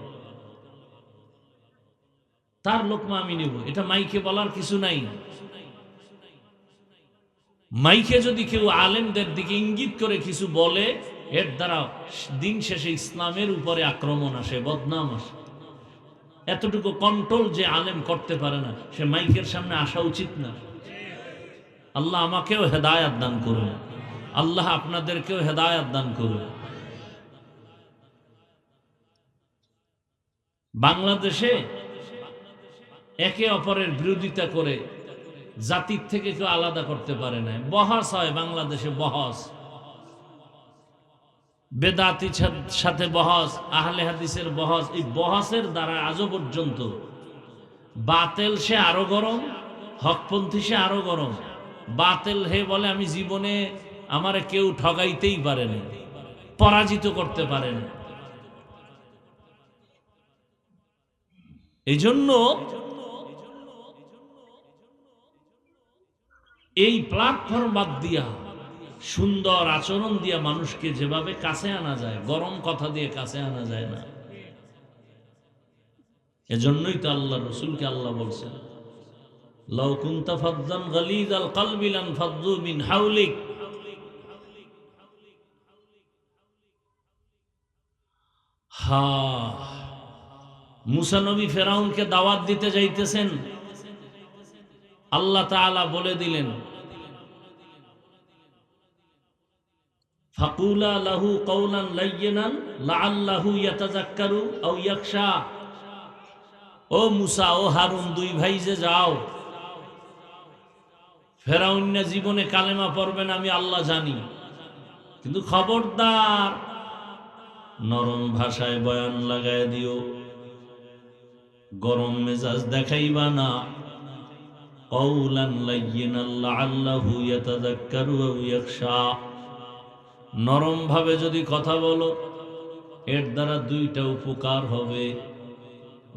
তার লোকমা আমি নেব। এটা মাইকে বলার কিছু নাই। মাইকে যদি কেউ আলেমদের দিকে ইঙ্গিত করে কিছু বলে, এর দ্বারা দিন শেষে ইসলামের উপরে আক্রমণ আসে, বদনাম আসে। এতটুকু কন্ট্রোল যে আলেম করতে পারে না, সে মাইকের সামনে আসা উচিত না। আল্লাহ আমাকেও হেদায়াত দান করুন, আল্লাহ আপনাদেরকেও হেদায়াত দান করুন। বাংলাদেশে একে অপরের বিরোধিতা করে জাতির থেকে কেউ আলাদা করতে পারে না। বহস হয় বাংলাদেশে, বহস, বেদাতির সাথে বহস, আহলে হাদিসের বহস। এই বহসের দ্বারা আজও পর্যন্ত বাতেল সে আরো গরম, হকপন্থী সে আরো গরম। বাতেল হে বলে আমি জীবনে আমারে কেউ ঠগাইতেই পারেনি, পরাজিত করতে পারেনি। এই জন্য এই প্ল্যাটফর্ম বাদ দিয়া সুন্দর আচরণ দিয়া মানুষকে যেভাবে কাছে আনা যায়, গরম কথা দিয়ে কাছে আনা যায় না। এজন্যই তো আল্লাহ রসুলকে আল্লাহ বলছেন, লাউ কুনতা ফাজ্জান গালিযাল কলবি লানফাজ্জু মিন হাওলিক। মুসা নবী ফেরাউনকে দাওয়াত দিতে যাইতেছেন, আল্লাহ তাআলা বলে দিলেন, ফাকুলা লাহু কওলান লায়্যিনান লাআল্লাহু ইয়াতাযাক্কারু আও ইয়াখশা। ও মুসা, ও হারুন, দুই ভাই যে যাও, ফেরাউন না জীবনে কালেমা পড়বেন আমি আল্লাহ জানি, কিন্তু খবরদার নরম ভাষায় বয়ান লাগায় দিও, গরম মেজাজ দেখাইবা না। কওলান লায়্যিনান লাআল্লাহু ইয়াতাযাক্কারু আও ইয়াখশা, নরম ভাবে যদি কথা বলো এর দ্বারা দুইটা উপকার হবে,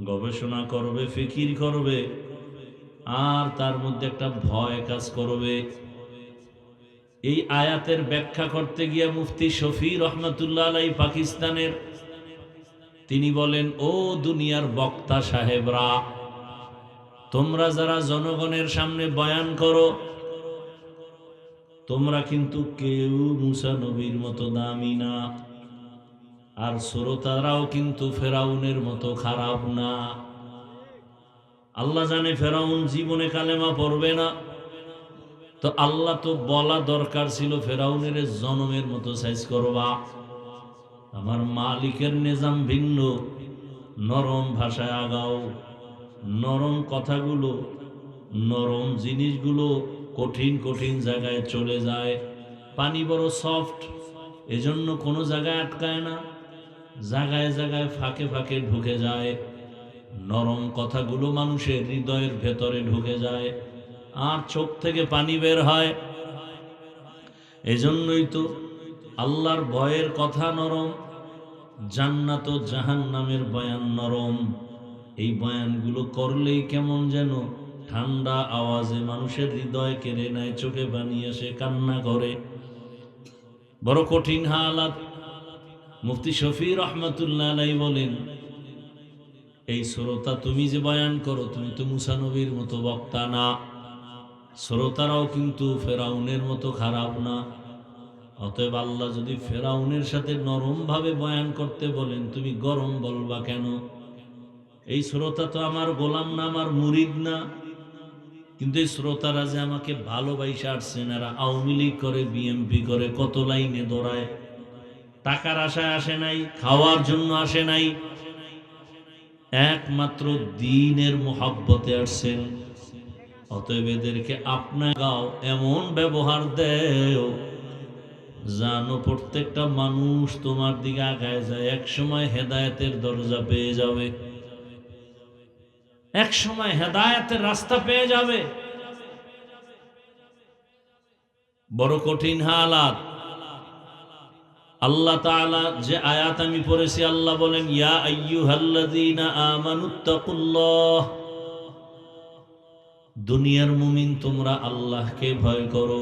গবেষণা করবে, ফিকির করবে, আর তার মধ্যে একটা ভয় কাজ করবে। এই আয়াতের ব্যাখ্যা করতে গিয়ে মুফতি শফি রহমাতুল্লাহ আলাইহি পাকিস্তানের, তিনি বলেন, ও দুনিয়ার বক্তা সাহেবরা, তোমরা যারা জনগণের সামনে বয়ান করো, তোমরা কিন্তু কেউ মুসা নবীর মতো দামি না, আর শ্রোতারাও কিন্তু ফেরাউনের মতো খারাপ না। আল্লাহ জানে ফেরাউন জীবনে কালেমা পড়বে না, তো আল্লাহ তো বলা দরকার ছিল ফেরাউনের জনমের মতো সাইজ করবা। আমার মালিকের নিজাম ভিন্ন, নরম ভাষায় আগাও, নরম কথাগুলো, নরম জিনিসগুলো কঠিন কঠিন জায়গায় চলে যায়। পানি বড় সফট, এজন্য কোনো জায়গায় আটকায় না, জায়গায় জায়গায় ফাঁকে ফাঁকে ঢুকে যায়। নরম কথাগুলো মানুষের হৃদয়ের ভেতরে ঢুকে যায়, আর চোখ থেকে পানি বের হয়। এজন্যই তো আল্লাহর ভয়ের কথা নরম, জান্নাত ও জাহান্নামের বয়ান নরম। এই বয়ানগুলো করলেই কেমন যেন ঠান্ডা আওয়াজে মানুষের হৃদয় কেড়ে নেয়, চোখে পানি আসে, কান্না করে। বড় কঠিন হালাত। মুফতি শফি রহমাতুল্লাহ আলাইহি বলেন, এই শ্রোতা তুমি যে বয়ান করো, তুমি তো মুসা নবীর মতো বক্তা না, শ্রোতারাও কিন্তু ফেরাউনের মতো খারাপ না। অতএব আল্লাহ যদি ফেরাউনের সাথে নরম ভাবে বয়ান করতে বলেন, তুমি গরম বলবা কেন? এই শ্রোতা তো আমার গোলাম না, আমার মুরিদ না, কিন্তু এই শ্রোতারা যে আমাকে ভালোবাসে আসছেন, এরা আওয়ামী লীগ করে, বিএমপি করে, কত লাইনে দৌড়ায়, টাকার আশায় আসে নাই, খাওয়ার জন্য আসে নাই, একমাত্র দ্বীনের মোহাব্বতে আসছেন। অতএব এদেরকে আপনার গাও এমন ব্যবহার দেও জানো প্রত্যেকটা মানুষ তোমার দিকে আগায় যায়, একসময় হেদায়েতের দরজা পেয়ে যাবে, একসময় হেদায়েতের রাস্তা পেয়ে যাবে। বড় কঠিন হালাত। আল্লাহ তাআলা যে আয়াত আমি পড়েছি, আল্লাহ বলেন, ইয়া আইয়ুহাল্লাযীনা আমানুত্তাকুল্লাহ, দুনিয়ার মুমিন তোমরা আল্লাহকে ভয় করো।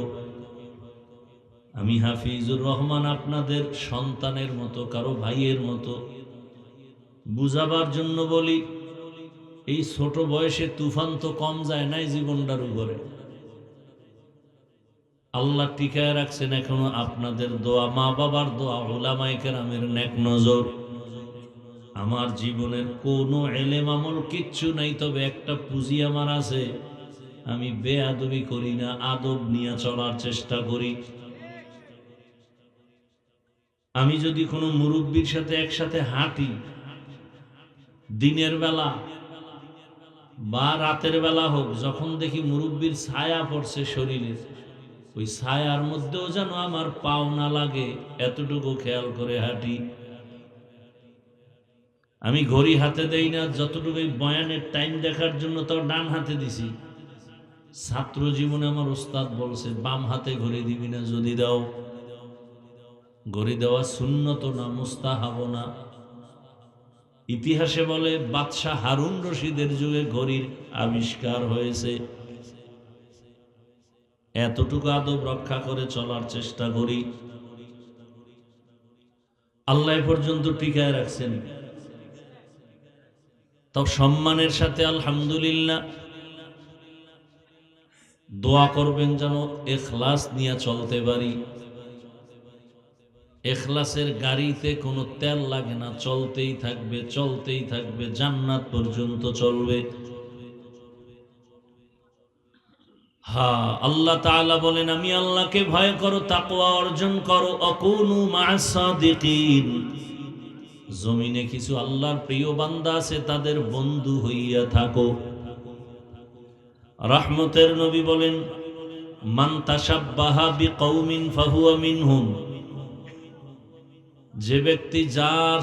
আমি হাফিজুর রহমান আপনাদের সন্তানের মতো, কারো ভাইয়ের মতো বুঝাবার জন্য বলি, এই ছোট বয়সে তুফান তো কম যায় নাই জীবনটার উপরে। আল্লাহ টিকায় রাখছেন এখনো আপনাদের দোয়া, মা বাবার দোয়া, উলামায়ে কেরামের নেক নজর। আমার জীবনের কোনো ইলম আমল কিচ্ছু নাই, তবে একটা পুঁজি আমার আছে, আমি বেয়াদবি করি না, আদব নিয়ে চলার চেষ্টা করি। আমি যদি কোনো মুরব্বীর সাথে একসাথে হাঁটি, দিনের বেলা বা রাতের বেলা হোক, যখন দেখি মুরব্বীর ছায়া পড়ছে শরীরে, ওই ছায়ার মধ্যেও যেন আমার পাও না লাগে, এতটুকু খেয়াল করে হাঁটি। আমি ঘড়ি হাতে দেই না, যতটুকু বয়ানের টাইম দেখার জন্য তাও ডান হাতে দিছি। ছাত্র জীবনে আমার ওস্তাদ বলছে, বাম হাতে ঘড়ি দিবি না, যদি দাও। ঘড়ি দেওয়া সুন্নত না, মুস্তাহাব না। ইতিহাসে বলে বাদশাহ হারুন রশিদের যুগে ঘড়ির আবিষ্কার হয়েছে। এতটুকু আদব রক্ষা করে চলার চেষ্টা করি। আল্লাহ পর্যন্ত টিকায় রাখছেন। তো সম্মানের সাথে আলহামদুলিল্লাহ দোয়া করবেন যেন ইখলাস নিয়ে চলতে পারি। ইখলাসের গাড়িতে কোনো তেল লাগে না, চলতেই থাকবে চলতেই থাকবে, জান্নাত পর্যন্ত চলবে। হ্যাঁ, আল্লাহ তাআলা বলেন, আমি আল্লাহকে ভয় করো, তাকওয়া অর্জন করো, আকুনু মা'আস সাদিকিন। জমিনে কিছু আল্লাহর প্রিয় বান্দা আছে, তাদের বন্ধু হইয়া থাকো। রহমতের নবী বলেন, মান তাশাব্বাহা বিকৌমিন ফাহুয়া মিনহুম। যে ব্যক্তি যার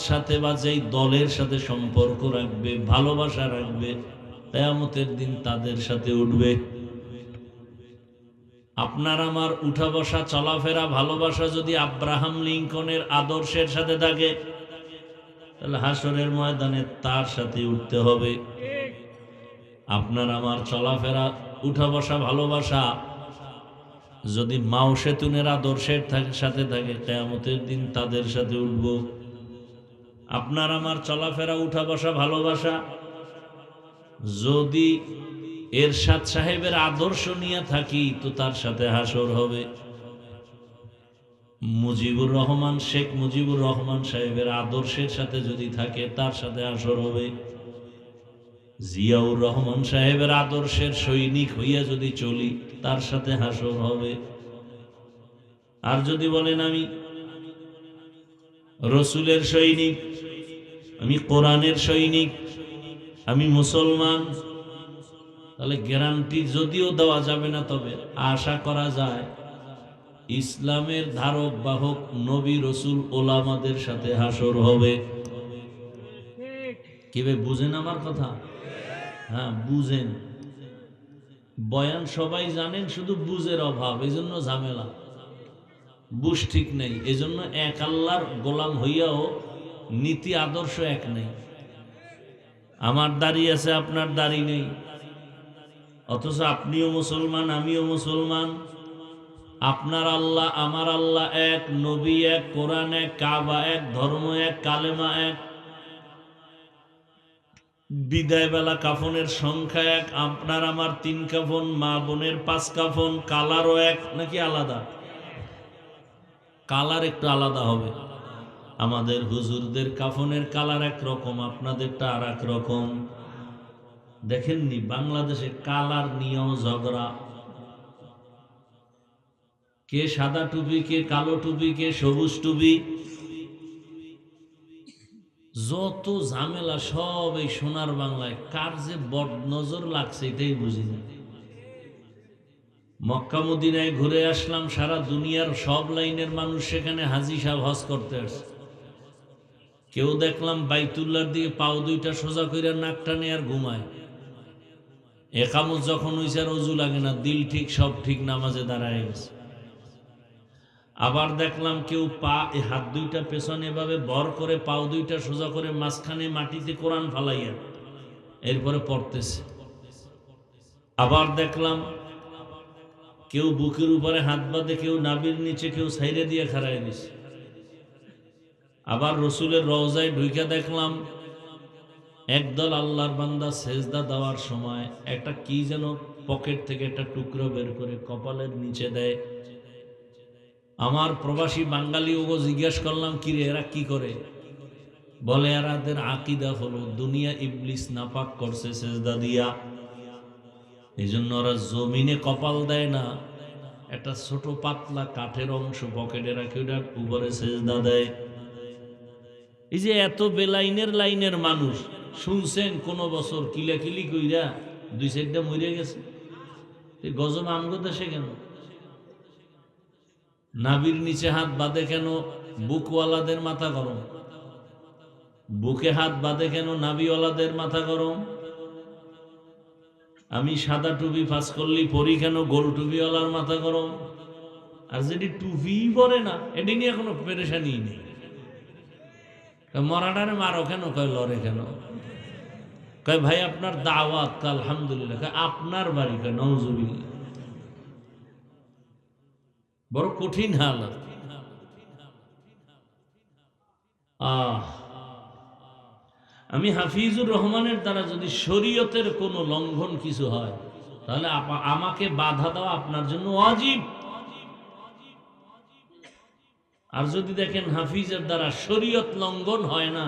সাথে বা যেই দলের সাথে সম্পর্ক রাখবে, ভালোবাসা রাখবে, কিয়ামতের দিন তাদের সাথে উঠবে। আপনার আমার উঠা বসা চলাফেরা ভালোবাসা যদি আব্রাহাম লিঙ্কনের আদর্শের সাথে থাকে, তাহলে হাসরের ময়দানে তার সাথে উঠতে হবে। আপনার আমার চলাফেরা উঠা বসা ভালোবাসা যদি মাও সেতুনের আদর্শের সাথে থাকে, কিয়ামতের দিন তাদের সাথে উঠব। আপনার আমার চলাফেরা উঠা বসা ভালোবাসা যদি এরশাদ সাহেবের আদর্শ নিয়ে থাকি, তো তার সাথে হাসর হবে। মুজিবুর রহমান, শেখ মুজিবুর রহমান সাহেবের আদর্শের সাথে যদি থাকে, তার সাথে হাসর হবে। জিয়াউর রহমান সাহেবের আদর্শের সৈনিক হইয়া যদি চলি, তার সাথে হাসর হবে। আর যদি বলেন আমি রসুলের সৈনিক, আমি কোরআনের সৈনিক, আমি মুসলমান, তাহলে গ্যারান্টি যদিও দেওয়া যাবে না, তবে আশা করা যায় ইসলামের ধারক বাহক নবী রসুল ওলামাদের সাথে হাসর হবে। কিভাবে বুঝেন আমার কথা? হ্যাঁ, বুঝেন। বয়ান সবাই জানেন, শুধু বুঝের অভাব, এই জন্য ঝামেলা। বুঝ ঠিক নেই, এজন্য এক আল্লাহর গোলাম হইয়াও নীতি আদর্শ এক নেই। আমার দাড়ি আছে, আপনার দাড়ি নেই, অথচ আপনিও মুসলমান, আমিও মুসলমান। আপনার আল্লাহ আমার আল্লাহ এক, নবী এক, কোরআন এক, কাবা এক, ধর্ম এক, কালেমা এক, বিদায় বেলা কাফনের সংখ্যা এক। আপনার আমার 3 কাফন, মা বোনের 5 কাফন। কালারও এক নাকি আলাদা? কালার একটু আলাদা হবে। আমাদের হুজুরদের কাফনের কালার একরকম, আপনাদেরটা আর এক রকম। দেখেননি বাংলাদেশে কালার নিয়েও ঝগড়া, কে সাদা টুপি, কে কালো টুপি, কে সবুজ টুপি, যত ঝামেলা সব এই সোনার বাংলায়। কার যে বদ নজর লাগছে এটাই বুঝি না। মক্কা মদিনায় ঘুরে আসলাম, সারা দুনিয়ার সব লাইনের মানুষ সেখানে হাজী সাহেব হজ করতে আসছে। কেউ দেখলাম বাইতুল্লাহর দিকে পাও দুইটা সোজা করে নাক টানে আর ঘুমায়। একামত যখন হইছে আর অজু লাগে না, দিল ঠিক সব ঠিক, নামাজে দাঁড়ায় গেছে। আবার দেখলাম কেউ হাত দুইটা পেছনে এভাবে ভর করে, পাও দুইটা সোজা করে, মাঝখানে মাটিতে কোরআন ফালাইয়া এরপরে পড়তেছে। আবার দেখলাম কেউ বুকের উপরে হাত বাঁধে, কেউ নাভির নিচে, কেউ সাইরে দিয়ে খাড়ায় দিছে। আবার রসুলের রওজায় ঢুইকা দেখলাম একদল আল্লাহর বান্দা সেজদা দেওয়ার সময় একটা কি যেন পকেট থেকে একটা টুকরো বের করে কপালের নিচে দেয়। আমার প্রবাসী বাঙালি ওগো জিজ্ঞেস করলাম, কি রে এরা কি করে? বলে এরাদের আকীদা হলো দুনিয়া ইবলিস নাপাক করছে সেজদা দিয়া, এই জন্য ওরা জমিনে কপাল দেয় না, একটা ছোট পাতলা কাঠের অংশ পকেটে রাখে, ওটার উপরে সেজদা দেয়। এই যে এত বেলাইনের লাইনের মানুষ, শুনছেন কোন বছর কিলাকিলি কইরা 2-4টা মরে গেছে? গজব আমগো দেশে কেন? নাভির নিচে হাত বাঁধে কেন? বুকওয়ালাদের মাথা গরম। বুকে হাত বাঁধে কেন? নাভিওয়ালাদের মাথা গরম। আমি সাদা টুপি ফাঁস করলি পরি কেন? গোল টুপিওয়ালার মাথা গরম। আর যেটি টুপি পরে না, এটি নিয়ে কোনো পেরেশানি নেই। মরাটারে মারো কেন? কয় লড়ে কেন? কয় ভাই আপনার দাওয়াত, আলহামদুলিল্লাহ। কয় আপনার বাড়ি? কয় নওজুবিল্লাহ। বড় কঠিন হালাত। আমি হাফিজুর রহমানের দ্বারা যদি শরীয়তের কোনো লঙ্ঘন কিছু হয়, তাহলে আমাকে বাধা দেওয়া আপনার জন্য ওয়াজিব। আর যদি দেখেন হাফিজের দ্বারা শরীয়ত লঙ্ঘন হয় না,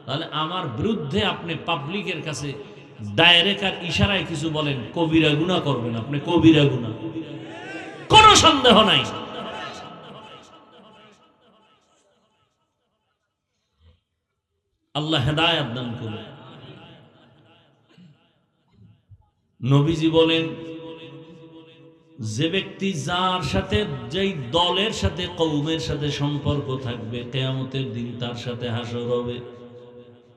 তাহলে আমার বিরুদ্ধে আপনি পাবলিকের কাছে ডাইরেক্ট আর ইশারায় কিছু বলেন, কবিরা গুনাহ করবেন, আপনি কবিরা গুনাহ, কোনো সন্দেহ নাই। আল্লাহ হেদায়েত দান করুন। নবীজি বলেন, যে ব্যক্তি যার সাথে, যেই দলের সাথে, কওমের সাথে সম্পর্ক থাকবে, কিয়ামতের দিন তার সাথে হাসর হবে।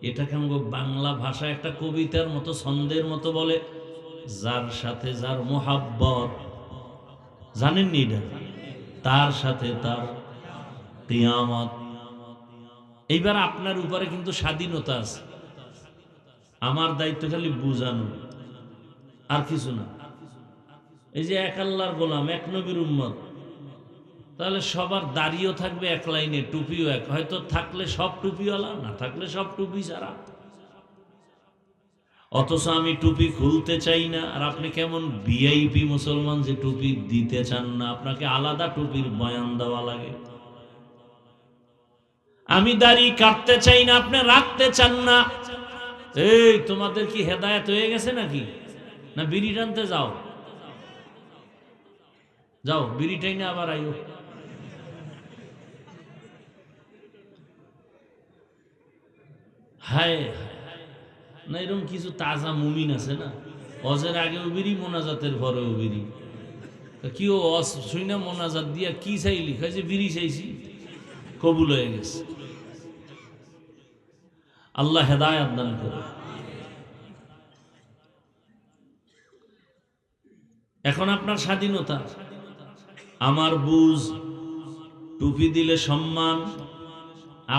এটাকে আমরা বাংলা ভাষায় একটা কবিতার মতো, ছন্দের মতো বলে, যার সাথে যার মোহাব্বত, জানেননি এটা, তার সাথে তার কিয়ামত। এইবার আপনার উপরে কিন্তু স্বাধীনতা আছে, আমার দায়িত্ব খালি বুঝানো, আর কিছু না। এই যে এক আল্লাহর গোলাম, এক নবীর উম্মত, তাহলে সবার দাড়িও থাকবে এক লাইনে, টুপিও এক, হয়তো থাকলে সব টুপিওয়ালা, না থাকলে সব টুপি ছাড়া। অথচ আমি টুপি খুলতে চাই না, আর আপনি কেমন ভিআইপি মুসলমান যে টুপি দিতে চান না, আপনাকে আলাদা টুপির বয়ান দেওয়া লাগে। আমি দাড়ি কাটতে চাই না, আপনি রাখতে চান না। এই তোমাদের কি হেদায়েত হয়ে গেছে নাকি? না বিড়ি টানতে যাও, যাও বিড়ি টাইনে আবার আইও। হায় না, এরকম কিছু তাজা মুমিন আছে না, অজের আগেও বিড়ি, মোনাজাতের পরেও বিড়ি। কি ও অস শুই না, মোনাজাত দিয়া কি চাইলি? যে বিড়ি চাইছি, কবুল হয়ে গেছে। আল্লাহ হেদায়েত দান করে। এখন আপনার স্বাধীনতা, আমার বুঝ টুপি দিলে সম্মান,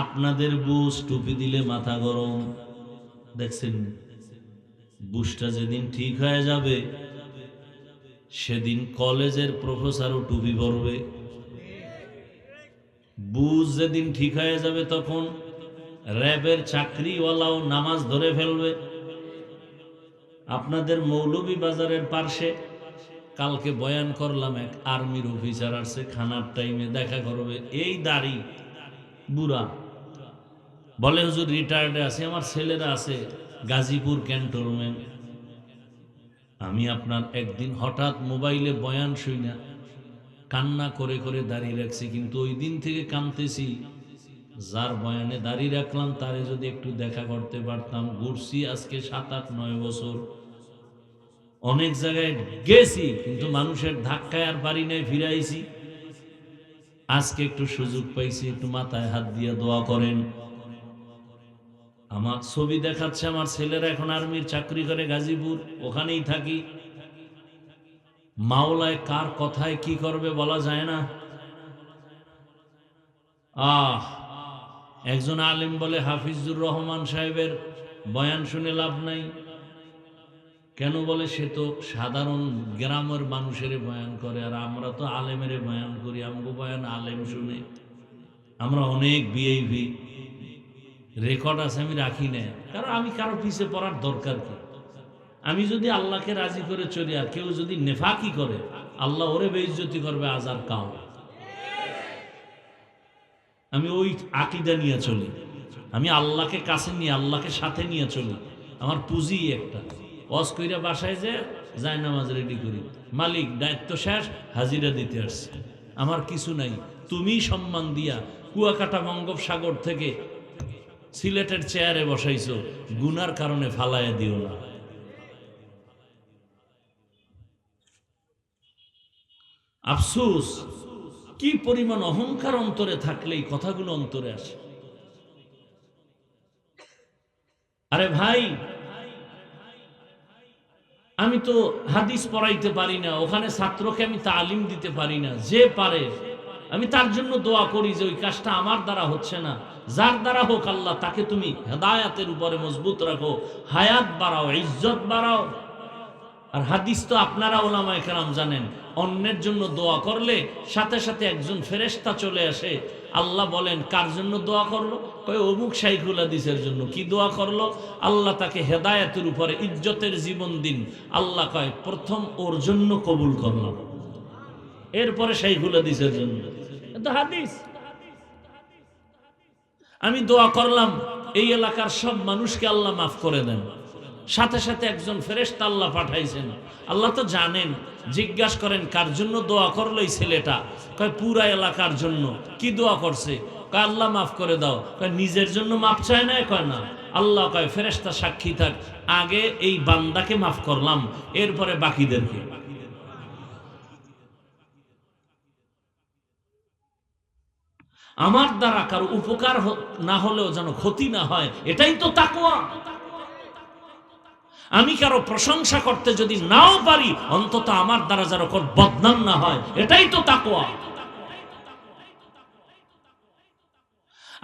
আপনাদের বুঝ টুপি দিলে মাথা গরম। দেখছেন, বুঝটা যেদিন ঠিক হয়ে যাবে, সেদিন কলেজের প্রফেসরও টুপি পরবে। বুঝ যেদিন ঠিক হয়ে যাবে, তখন র্যাবের চাকরিওয়ালাও নামাজ ধরে ফেলবে। আপনাদের মৌলভী বাজারের পার্শ্বে কালকে বয়ান করলাম, এক আর্মির অফিসার আসছে, খানার টাইমে দেখা করবে, এই দাড়ি বুড়া, বলে হুজুর রিটায়ার্ডে আছে, আমার ছেলেরা আছে গাজীপুর ক্যান্টনমেন্ট। আমি আপনার একদিন হঠাৎ মোবাইলে বয়ান শুই না, কান্না করে করে দাঁড়িয়ে রাখছি, কিন্তু ওই দিন থেকে কাঁদতেছি, যার বয়ানে দাঁড়িয়ে রাখলাম তারে যদি একটু দেখা করতে পারতাম। ঘুরছি আজকে 7-8-9 বছর, অনেক জায়গায় গেছি, কিন্তু মানুষের ধাক্কায় আর পারি নাই, ফিরাইছি। আজকে একটু সুযোগ পাইছি, একটু মাথায় হাত দিয়ে দোয়া করেন। আমার ছবি দেখাচ্ছে, আমার ছেলেরা এখন আর্মির চাকরি করে গাজীপুর, ওখানেই থাকি। মাওলায় কার কথায় কি করবে বলা যায় না। একজন আলেম বলে হাফিজুর রহমান সাহেবের বয়ান শুনে লাভ নাই। কেন বলে, সে তো সাধারণ গ্রামের মানুষের বয়ান করে, আর আমরা তো আলেমের বয়ান করি, আমগো বয়ান আলেম শুনে। আমরা অনেক ভিআইপি রেকর্ড আছে, আমি রাখি না, কারণ আমি কারো পিছে পড়ার দরকার কি? আমি যদি আল্লাহকে রাজি করে চলি, আর কেউ যদি নেফাকি করে, আল্লাহ ওরে বেইজ্জতি করবে আজার কাল। আমি ওই আকীদা নিয়ে চলি, আমি আল্লাহকে কাছে নিয়ে, আল্লাহকে সাথে নিয়ে চলি। আমার পুঁজি একটা, ওয়াজ কইরা বাসায় যে যায় নামাজ রেডি করি, মালিক দায়িত্ব শেষ, হাজিরা দিতে আসছে, আমার কিছু নাই। তুমি সম্মান দিয়া কুয়াকাটা বঙ্গোপসাগর থেকে সিলেটের চেয়ারে বসাইছো, গুনার কারণে ফালাইয়া দিও না। আফসোস, কি পরিমাণ অহংকার অন্তরে থাকলে এই কথাগুলো অন্তরে আসে। আরে ভাই, আমি তো হাদিস পড়াইতে পারি না, ওখানে ছাত্রকে আমি তালিম দিতে পারি না, যে পারে আমি তার জন্য দোয়া করি যে ওই কাজটা আমার দ্বারা হচ্ছে না, যার দ্বারা হোক আল্লাহ তাকে তুমি হেদায়াতের উপরে মজবুত রাখো, হায়াত বাড়াও, ইজ্জত বাড়াও। আর হাদিস তো আপনারা ওলামায়ে কেরাম জানেন, অন্যের জন্য দোয়া করলে সাথে সাথে একজন ফেরেশতা চলে আসে। আল্লাহ বলেন কার জন্য দোয়া করলো? কয় অমুক শাইখুল হাদিসের জন্য। কি দোয়া করলো? আল্লাহ তাকে হেদায়েতের উপরে ইজ্জতের জীবন দিন। আল্লাহ কয় প্রথম ওর জন্য কবুল করলাম, এরপরে শাইখুল হাদিসের জন্য। এটা হাদিস। আমি দোয়া করলাম এই এলাকার সব মানুষকে আল্লাহ মাফ করে দেন, সাথে সাথে একজন ফেরেশতা আল্লাহ পাঠাইছেন। আল্লাহ তো জানেন। জিজ্ঞাসা করেন কার জন্য দোয়া করলো এই ছেলেটা? কয় পুরা এলাকার জন্য। কি দোয়া করছে? কয় আল্লাহ মাফ করে দাও। কয় নিজের জন্য মাফ চায় না? কয় না। আল্লাহ কয় ফেরেশতা সাক্ষী থাক, আগে এই বান্দাকে মাফ করলাম, এরপরে বাকিদেরকে। আমার দ্বারা কারো উপকার না হলেও যেন ক্ষতি না হয়, এটাই তো তাকওয়া। আমি কারো প্রশংসা করতে যদি নাও পারি, অন্তত আমার দ্বারা যেন কোন বদনাম না হয়, এটাই তো তাকওয়া।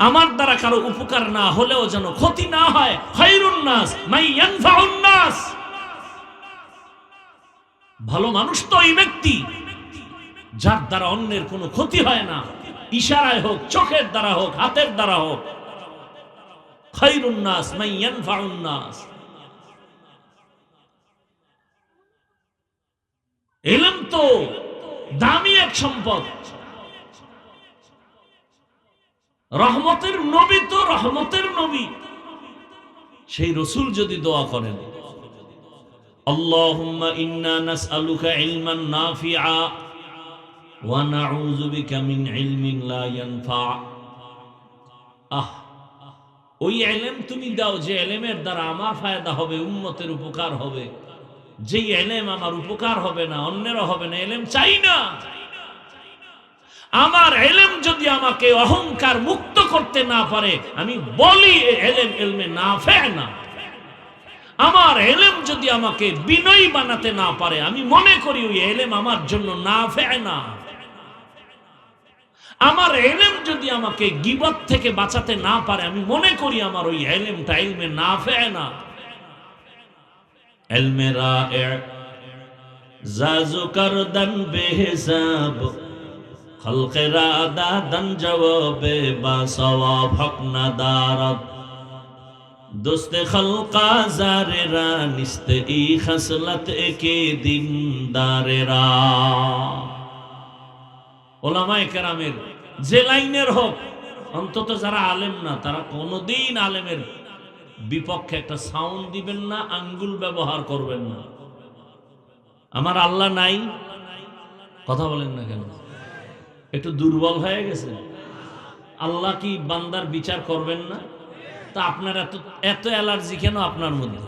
আমার দ্বারা কারো উপকার না হলেও যেন ক্ষতি না হয়। খায়রুন নাস মান ইয়ানফাউন নাস। ভালো মানুষ তো ওই ব্যক্তি যার দ্বারা অন্যের কোনো ক্ষতি হয় না, ইশারায় হোক, চোখের দ্বারা হোক, হাতের দ্বারা হোক। খায়রুন নাস মান ইয়ানফাউন নাস। ইলম তো দামি এক সম্পদ। রহমতের নবী তো রহমতের নবী, সেই রাসূল যদি দোয়া করেন আল্লাহুম্মা ইন্না নাসআলুকা ইলমান নাফিআ ওয়া নাউযু বিকা মিন ইলমিন লা ইয়ানফা। ওই ইলম তুমি দাও যে ইলমের দ্বারা আমার ফায়দা হবে, উম্মতের উপকার হবে। যেই ইলম আমার উপকার হবে না, অন্যেরও হবে না, ইলম চাই না। আমার ইলম যদি আমাকে অহংকার মুক্ত করতে না পারে, আমি বলি ইলম ইলমে নাফে না। আমার ইলম যদি আমাকে বিনয়ী বানাতে না পারে, আমি মনে করি ওই ইলম আমার জন্য নাফে না। আমার ইলম যদি আমাকে গীবত থেকে বাঁচাতে না পারে, আমি মনে করি আমার ওই ইলমটা ইলমে নাফে না। ইলমে রা'i জাজু করদন বেহিসাব, খলকে রাদাদন জওয়াবে বা সওয়াব হক না দারত, দোস্তে খলকা জারেরা নিস্তে ই খসলত একে দিন দারেরা। ওলামায়ে কেরামের যে লাইনের হোক, অন্তত যারা আলেম না তারা কোনোদিন আলেমের বিপক্ষে একটা সাউন্ড দিবেন না, আঙ্গুল ব্যবহার করবেন না। আমার আল্লাহ নাই, কথা বলেন না কেন? একটু দুর্বল হয়ে গেছে। আল্লাহ কি বান্দার বিচার করবেন না? তা আপনার এত অ্যালার্জি কেন আপনার মধ্যে?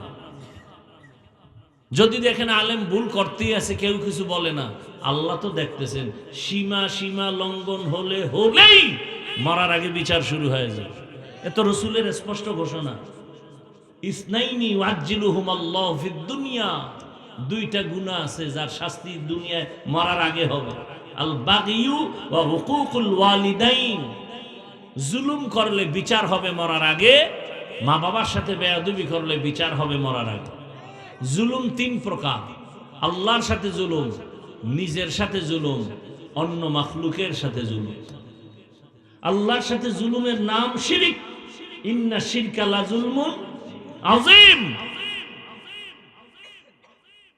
যদি দেখেন আলেম ভুল করতেই আছে, কেউ কিছু বলে না, আল্লাহ তো দেখতেছেন। সীমা লঙ্ঘন হলেই মরার আগে বিচার শুরু হয়ে যায়। এত রাসূলের স্পষ্ট ঘোষণা। ইসনাইনি ওয়াজ্জিলুহুমাল্লাহু ফিদ দুনিয়া। দুইটা গুনাহ আছে যার শাস্তি দুনিয়ায় মরার আগে হবে। আল বাগিয়ু ওয়া হুকুকুল ওয়ালিদাইন। জুলুম করলে বিচার হবে মরার আগে, মা বাবার সাথে বেয়াদবি করলে বিচার হবে মরার আগে। জুলুম তিন প্রকার: আল্লাহর সাথে জুলুম, নিজের সাথে জুলুম, অন্য মাখলুকের সাথে জুলুম। আল্লাহর সাথে জুলুমের নাম শিরক। ইন্না শিরকা লা যুলমুন আযীম।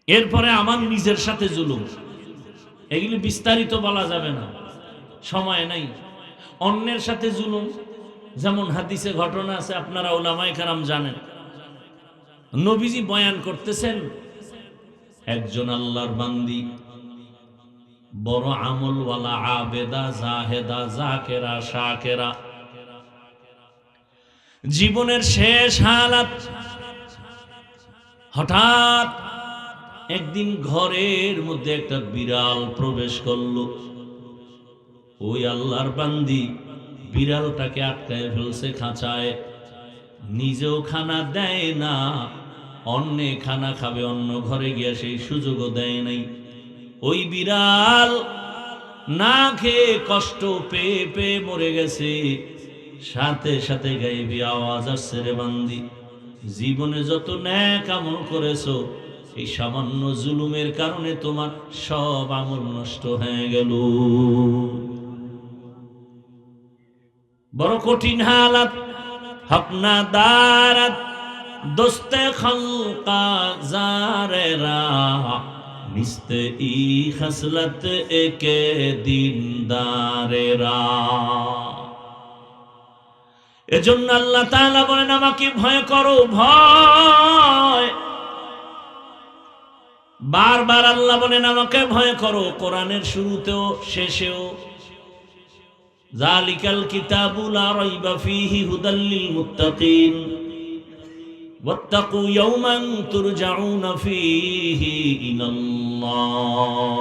এরপরে আমার নিজের সাথে জুলুম, এগুলি বিস্তারিত বলা যাবে না, সময় নাই। অন্যের সাথে জুলুম, যেমন হাদিসে ঘটনা আছে, আপনারা উলামায়ে কেরাম জানেন। নবীজি বয়ান করতেছেন, একজন আল্লাহর বান্দি, বড় আমলওয়ালা, আবেদা, জাহেদা, জাকেরা, শাকেরা, জীবনের শেষ হালাত, হঠাৎ একদিন ঘরের মধ্যে একটা বিড়াল প্রবেশ করলো। ওই আল্লাহর বান্দি বিড়ালটাকে আটকায় ফেলছে খাঁচায়, নিজেও খানা দেয় না, অন্যে খানা খাবে অন্য ঘরে গিয়া সেই সুযোগও দেয় নাই। ওই বিড়াল না খেয়ে কষ্ট পেয়ে পেয়ে মরে গেছে। সাথে সাথে গায়েবী আওয়াজ আসছে, রে বান্দি, জীবনে যত নেক আমল করেছো এই সামান্য জুলুমের কারণে তোমার সব আমল নষ্ট হয়ে গেল। বড় কঠিন হালাত। হকনা দারাত দোস্তে খলকা জারেরা মিস্তে ই খসলত একে দিনদারেরা। এজন্য আল্লাহ তাআলা বলেন আমাকে ভয় করো, ভয়। বারবার আল্লাহ বলেন আমাকে ভয় করো, কোরআনের শুরুতেও শেষেও। যালিকাল কিতাবু লা রাইবা ফীহি হুদাল লিল মুত্তাকিন ওয়াত্তাকু ইয়াওমান তুরজাউনা ফীহি ইলাল্লাহ।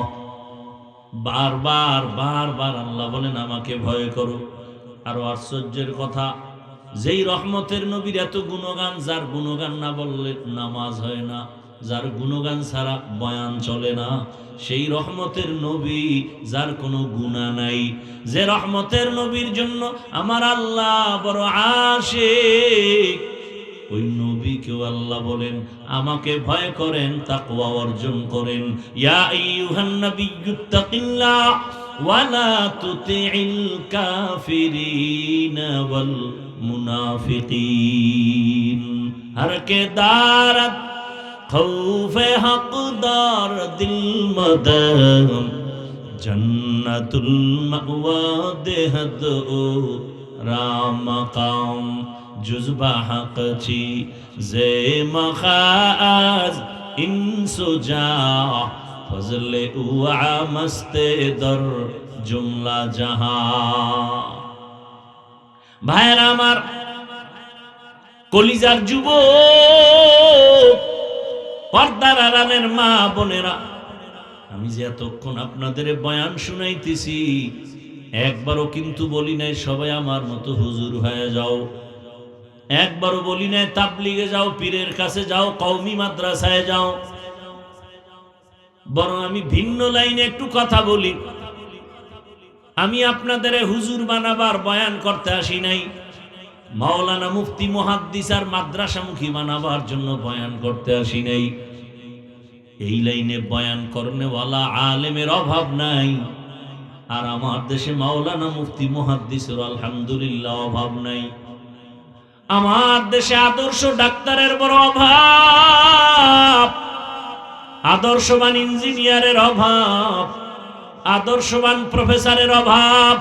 বারবার বারবার আল্লাহ বলেন আমাকে ভয় করো। আরো আশ্চর্যের কথা, যেই রহমতের নবীর এত গুণগান, যার গুণগান না বললে নামাজ হয় না, যার গুণগান ছাড়া বয়ান চলে না, সেই রহমতের নবী যার কোনো গুনাহ নাই, যে রহমতের নবীর জন্য আমার আল্লাহ বড় আশিক, ওই নবীকেও আল্লাহ বলেন আমাকে ভয় করেন, তাকওয়া অর্জন করেন। ইয়া আইয়ুহান নাবিয়্যুত্তাকিল্লাহ ওয়ালা তুতিইল কাফিরিনা ওয়াল মুনাফিকিন। হরকে দারত খৌফে হকদার দিল মদম জন্নতুল মাওয়া দেহদ ও রামকাম জুজবা হক ছি জে মখাজ ইনসুজা ফজলে উআ মস্তে দর জুমলা জাহান। ভাইরা আমার, কলিজার যুবক, পর্দার আড়ালের মা বোনেরা, আমি যে এতক্ষণ আপনাদের বয়ান শুনাইতেছি, একবারও কিন্তু বলি নাই সবাই আমার মতো হুজুর হয়ে যাও, একবারও বলি নাই তাবলিগে যাও, পীরের কাছে যাও, কওমি মাদ্রাসায় যাও। বরং আমি ভিন্ন লাইনে একটু কথা বলি। আমি আপনাদের হুজুর বানাবার বয়ান করতে আসি নাই, মাওলানা মুফতি মুহাদ্দিস আর মাদ্রাসামুখী বানাবার জন্য বয়ান করতে আসি নাই। এই লাইনে বয়ান করনেওয়ালা আলেমের অভাব নাই, আর আমার দেশে মাওলানা মুফতি মুহাদ্দিসের আলহামদুলিল্লাহ অভাব নাই। আমার দেশে আদর্শ ডাক্তারের বড় অভাব, আদর্শবান ইঞ্জিনিয়ারের অভাব, আদর্শবান প্রফেসরের অভাব,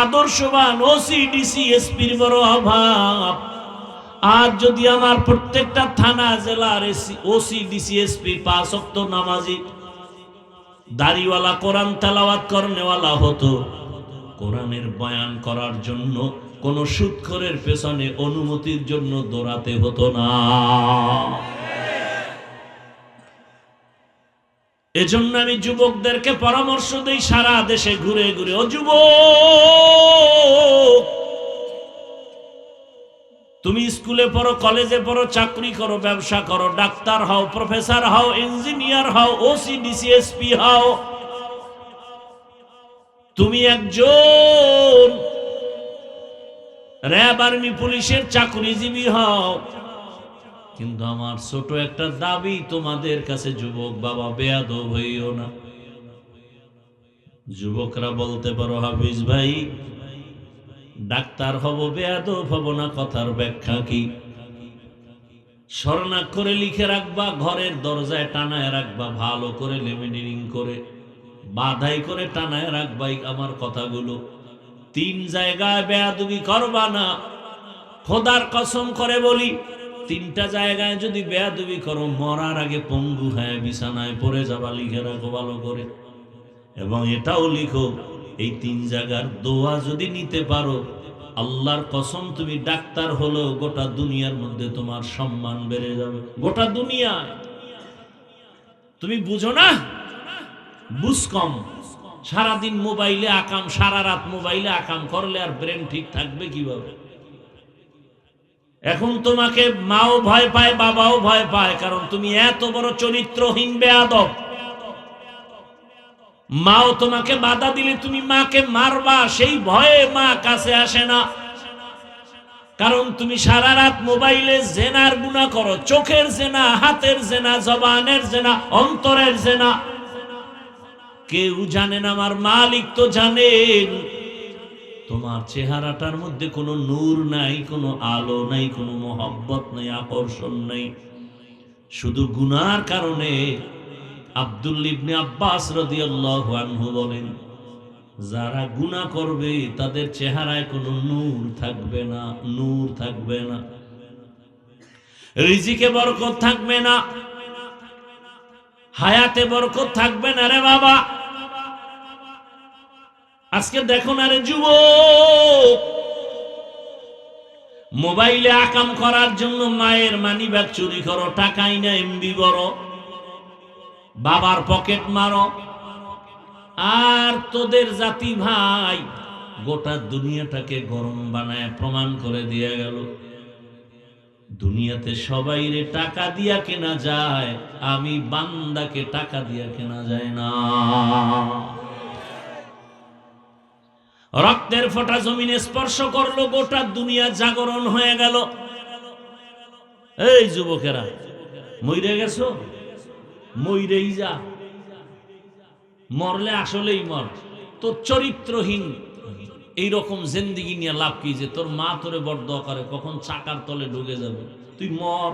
আদর্শবান ওসি ডিসি এসপির বড় অভাব। আর যদি আমার প্রত্যেকটা থানা জেলার ওসি ডিসি এসপি 5 ওয়াক্ত নামাজি, দাড়িওয়ালা, কোরআন তেলাওয়াত করনেওয়ালা হতো, কোরআনের বয়ান করার জন্য কোন সুদখোরের পেছনে অনুমতির জন্য দৌড়াতে হতো না। এজন্য আমি যুবকদেরকে পরামর্শ দেই, সারা দেশে ঘুরে ঘুরে, ও যুবক, তুমি স্কুলে পড়ো, কলেজে পড়ো, চাকরি করো, ব্যবসা করো, ডাক্তার হও, প্রফেসর হও, ইঞ্জিনিয়ার হও, ওসি ডিসি এসপি হও, তুমি একজন র্যাব আর্মি পুলিশের চাকরিজীবী হও, কিন্তু আমার ছোট একটা দাবি তোমাদের কাছে, যুবক বাবা, বেয়াদব হইও না। যুবকরা বলতে পারো, হাফিজ ভাই ডাক্তার হব, বেয়াদব হব না, কথার ব্যাখ্যা কি? স্বর্ণাক্ষরে লিখে রাখবা, ঘরের দরজায় টানায় রাখবা, ভালো করে লেমিনেটিং করে বাধাই করে টানায় রাখবা আমার কথাগুলো। 3 জায়গায় বেয়াদবি করবা না, খোদার কসম করে বলি, 3টা জায়গায় যদি বেয়াদবি করো, মরার আগে পঙ্গু হয়ে বিছানায় পড়ে যাবা। লিখে রাখো ভালো করে, এবং এটাও লিখো, এই 3 জায়গার দোয়া যদি নিতে পারো, আল্লাহর কসম তুমি ডাক্তার হলো, গোটা দুনিয়ার মধ্যে তোমার সম্মান বেড়ে যাবে। গোটা দুনিয়ায়। তুমি বুঝো না, বুঝ কম। সারাদিন মোবাইলে আকাম, সারা রাত মোবাইলে আকাম করলে আর ব্রেন ঠিক থাকবে কিভাবে? এখন তোমাকে মাও ভয় পায়, বাবাও ভয় পায়, কারণ তুমি এত বড় চরিত্রহীন বেয়াদব। মাও তোমাকে বাধা দিলে তুমি মাকে মারবা, সেই ভয়ে মা কাছে আসে না। কারণ তুমি সারা রাত মোবাইলে জেনার গুনাহ করো, চোখের জেনা, হাতের জেনা, জবানের জেনা, অন্তরের জেনা। কেউ জানেন, আমার মালিক তো জানেন। তোমার চেহারাটার মধ্যে কোনো নূর নাই, কোনো আলো নাই, কোনো মোহব্বত নাই, আকর্ষণ নাই, শুধু গুনার কারণে। আব্দুল্লাহ ইবনে আব্বাস রাদিয়াল্লাহু আনহু বলেন, যারা গুনাহ করবে তাদের চেহারায় কোনো নূর থাকবে না, নূর থাকবে না, রিজিকে বরকত থাকবে না, হায়াতে বরকত থাকবে না। রে বাবা, আজকে দেখো না রে যুবক, মোবাইলে আকাম করার জন্য মায়ের মানিব্যাগ চুরি করো, টাকাই না এমবি বড়, বাবার পকেট মারো। আর তোদের জাতি ভাই গোটা দুনিয়াটাকে গরম বানায় প্রমাণ করে দিয়ে গেল, দুনিয়াতে সবাইরে টাকা দিয়া কেনা যায়, আমি বান্দাকে টাকা দিয়া কেনা যায় না। রক্তের ফোঁটা জমিনে স্পর্শ করলো, গোটা দুনিয়া জাগরণ হয়ে গেল। এই যুবকেরা, মইরে গেছো, মইরেই যা, মরলে আসলেই মর। তোর চরিত্রহীন এইরকম জিন্দেগি নিয়ে লাভ কি, যে তোর মা তোরে বড় দোয়া করে কখন চাকার তলে ঢুকে যাবে, তুই মর।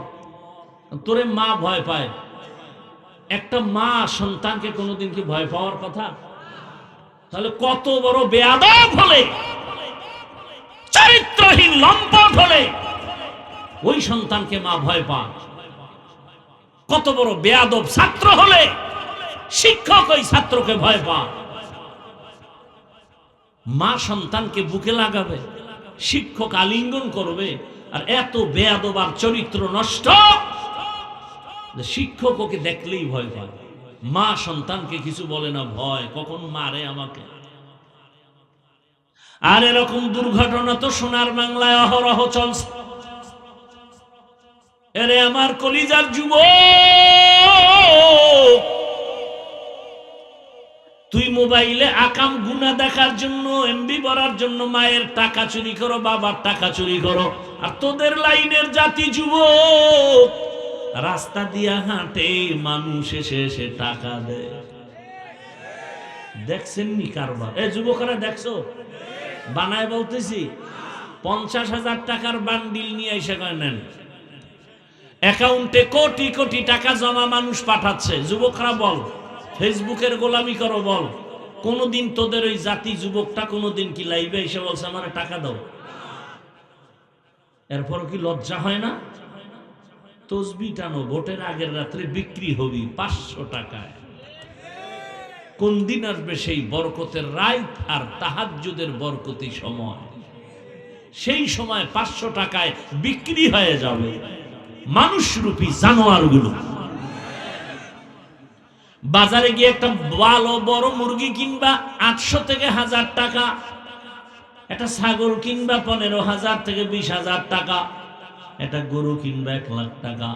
তোরে মা ভয় পায়, একটা মা সন্তানকে কোনোদিন কি ভয় পাওয়ার কথা? তাহলে কত বড় বেয়াদব হলে, চরিত্রহীন লম্পট হলে ওই সন্তানকে মা ভয় পায়। কত বড় বেয়াদব ছাত্র হলে শিক্ষক ওই ছাত্রকে ভয় পায়। মা সন্তানকে বুকে লাগাবে, শিক্ষক আলিঙ্গন করবে, আর এত বেয়াদব আর চরিত্র নষ্ট যে শিক্ষক ওকে দেখলেই ভয় পায়। মা সন্তানকে কিছু বলে না, ভয় কখন মারে আমাকে। আর এরকম দুর্ঘটনা তো সোনার বাংলায় অহরহ চলছে। এরে আমার কলিজার যুবক, তুই মোবাইলে আকাম গুনাহ দেখার জন্য, এমবি ভরার জন্য মায়ের টাকা চুরি করো, বাবার টাকা চুরি করো। আর তোদের লাইনের জাতি যুবক রাস্তা দিয়া হাঁটে, মানুষ এসে এসে টাকা দেয়। দেখছেন নি কারবার? এ যুবকরা দেখছো? বানায় বলতেছি, 50,000 টাকার বান্ডিল নিয়ে এসে নেন, অ্যাকাউন্টে কোটি কোটি টাকা জমা মানুষ পাঠাচ্ছে। যুবকরা বল, ফেসবুকের গোলামি করো বল, কোনদিন তোদের ওই জাতি যুবকটা কোনদিন কি লাইভে এসে বলছে আমার টাকা দাও? এরপর কি লজ্জা হয় না? তসবি টানো, ভোটের আগের রাত্রে বিক্রি হবি 500 টাকায়। কোন দিন আসবে সেই বরকতের রাত আর তাহাজ্জুদের বরকতি সময়? সেই সময় 500 টাকায় বিক্রি হয়ে যাবে মানুষরূপী জানোয়ারগুলো। বাজারে গিয়ে একটা ভালো বড় মুরগি কিনবা 800 থেকে 1000 টাকা, একটা ছাগল কিনবা 15,000 থেকে 20,000 টাকা, একটা গরু কিনবা 1 লাখ টাকা।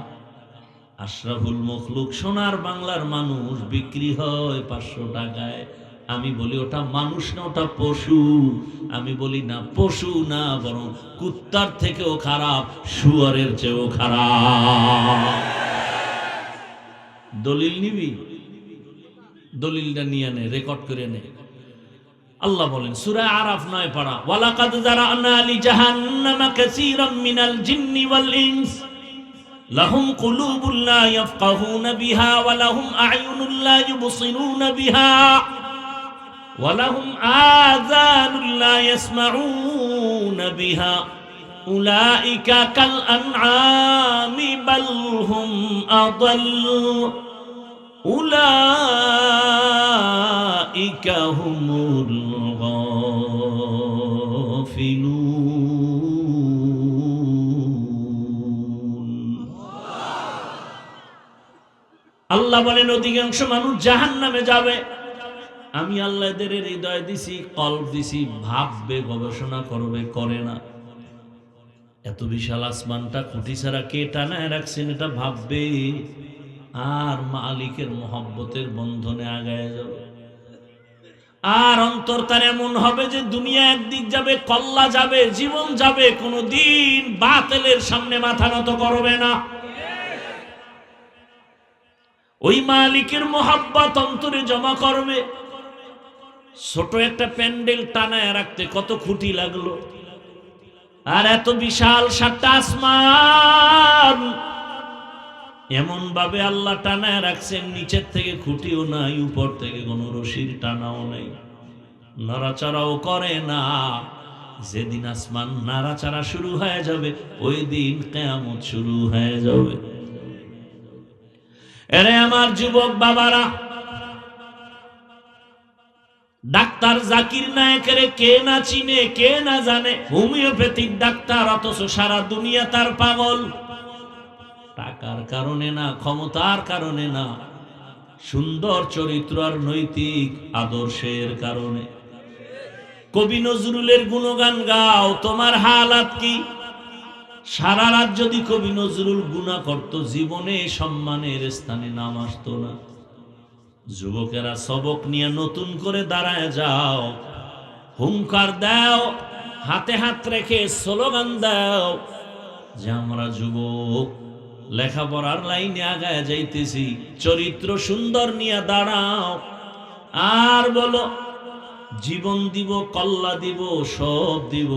আশরাফুল মখলুক সোনার বাংলার মানুষ বিক্রি হয় 500 টাকায়। আমি বলি ওটা মানুষ না, ওটা পশু। আমি বলি না, পশু না, বরং কুত্তার থেকেও খারাপ, শুয়োরের চেয়েও খারাপ। দলিল নিবি? দলিলটা নিয়ে নে, রেকর্ড করে নে। আল্লাহ বলেন সূরা আরাফ 9 পারা, ওয়ালাকাদ যারানা লিজাহান্নামা কাসীরাম মিনাল জিন্নি ওয়াল ইনস লাহুম কুলুবুন লা ইয়াফকাহুনা বিহা ওয়া লাহুম আ'য়ুনুন লা ইউবসিরুনা বিহা ওয়া লাহুম আযানুন লা ইয়াসমাউনা বিহা উলাইকা কাল আনআমি বাল হুম আদাল্লু উলাইকা হুমুল গাফিলুন। আল্লাহ বলেন অধিকাংশ মানুষ জাহান্নামে যাবে। আমি আল্লাহ এদের হৃদয় দিছি, কলব দিছি, ভাববে, গবেষণা করবে, করে না। এত বিশাল আসমানটা খুঁটি ছাড়া কে টানায় রাখছেন এটা ভাববে, আর মালিকের মহব্বতের বন্ধনে আগায় যাবে। আর অন্তর তার এমন হবে যে দুনিয়া একদিক যাবে, কল্লা যাবে, জীবন যাবে, কোনদিন বাতিলের সামনে মাথা নত করবে না। ওই মালিকের মোহাব্বত অন্তরে জমা করবে। ছোট একটা প্যান্ডেল টানায় রাখতে কত খুঁটি লাগলো, আর এত বিশাল 7টা আসমান এমন ভাবে আল্লাহ টানায় রাখছেন, নিচের থেকে খুঁটিও নাই, উপর থেকে কোনো রশির টানাও নাই, নড়াচড়াও করে না। যেদিন আসমান নাড়াচাড়া শুরু হয়ে যাবে, ওই দিন কিয়ামত শুরু হয়ে যাবে। এরে আমার যুবক বাবারা, ডাক্তার জাকির নায়েকের কে না চিনে, কে না জানে? হোমিওপ্যাথিক ডাক্তার, অথচ সারা দুনিয়া তার পাগল। টাকার কারণে না, ক্ষমতার কারণে না, সুন্দর চরিত্র আর নৈতিক আদর্শের কারণে। কবি নজরুলের গুণগান গাও, তোমার হালাত কি? সারা রাত যদি কবি নজরুল গুনাহ করত, জীবনে সম্মানের স্থানে নাম আসতো না। যুবকেরা সবক নিয়ে নতুন করে দাঁড়ায় যাও, হুঙ্কার দাও, হাতে হাত রেখে স্লোগান দাও যে আমরা যুবক, লেখাপড়ার লাইনে আগায় যাইতেছি, চরিত্র সুন্দর নিয়ে দাঁড়াও। আর বলো, জীবন দিব, কল্লা দিব, সব দিব,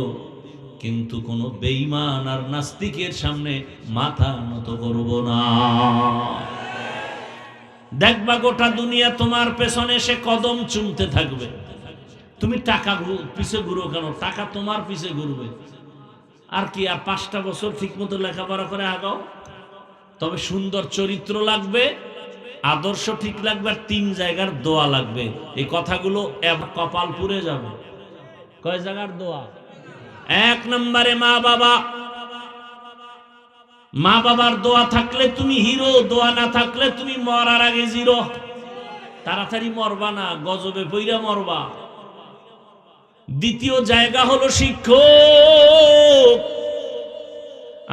কিন্তু কোন বেঈমান আর নাস্তিকের সামনে মাথা নত করব না। দেখবা গোটা দুনিয়া তোমার পেছনে সে কদম চুমতে থাকবে। তুমি টাকা পিছে ঘুরো কেন? টাকা তোমার পিছে ঘুরবে। আর কি, আর 5টা বছর ঠিক মতো লেখাপড়া করে আগাও। তবে সুন্দর চরিত্র লাগবে, আদর্শ ঠিক লাগবে, আর 3 জায়গার দোয়া লাগবে। এই কথাগুলো কপাল পুড়ে যাবে। কয় জায়গার দোয়া? 1 নম্বরে মা বাবা। মা বাবার দোয়া থাকলে তুমি হিরো, দোয়া না থাকলে তুমি মরার আগে জিরো। তাড়াতাড়ি মরবা না, গজবে পইরা মরবা। দ্বিতীয় জায়গা হলো শিক্ষক।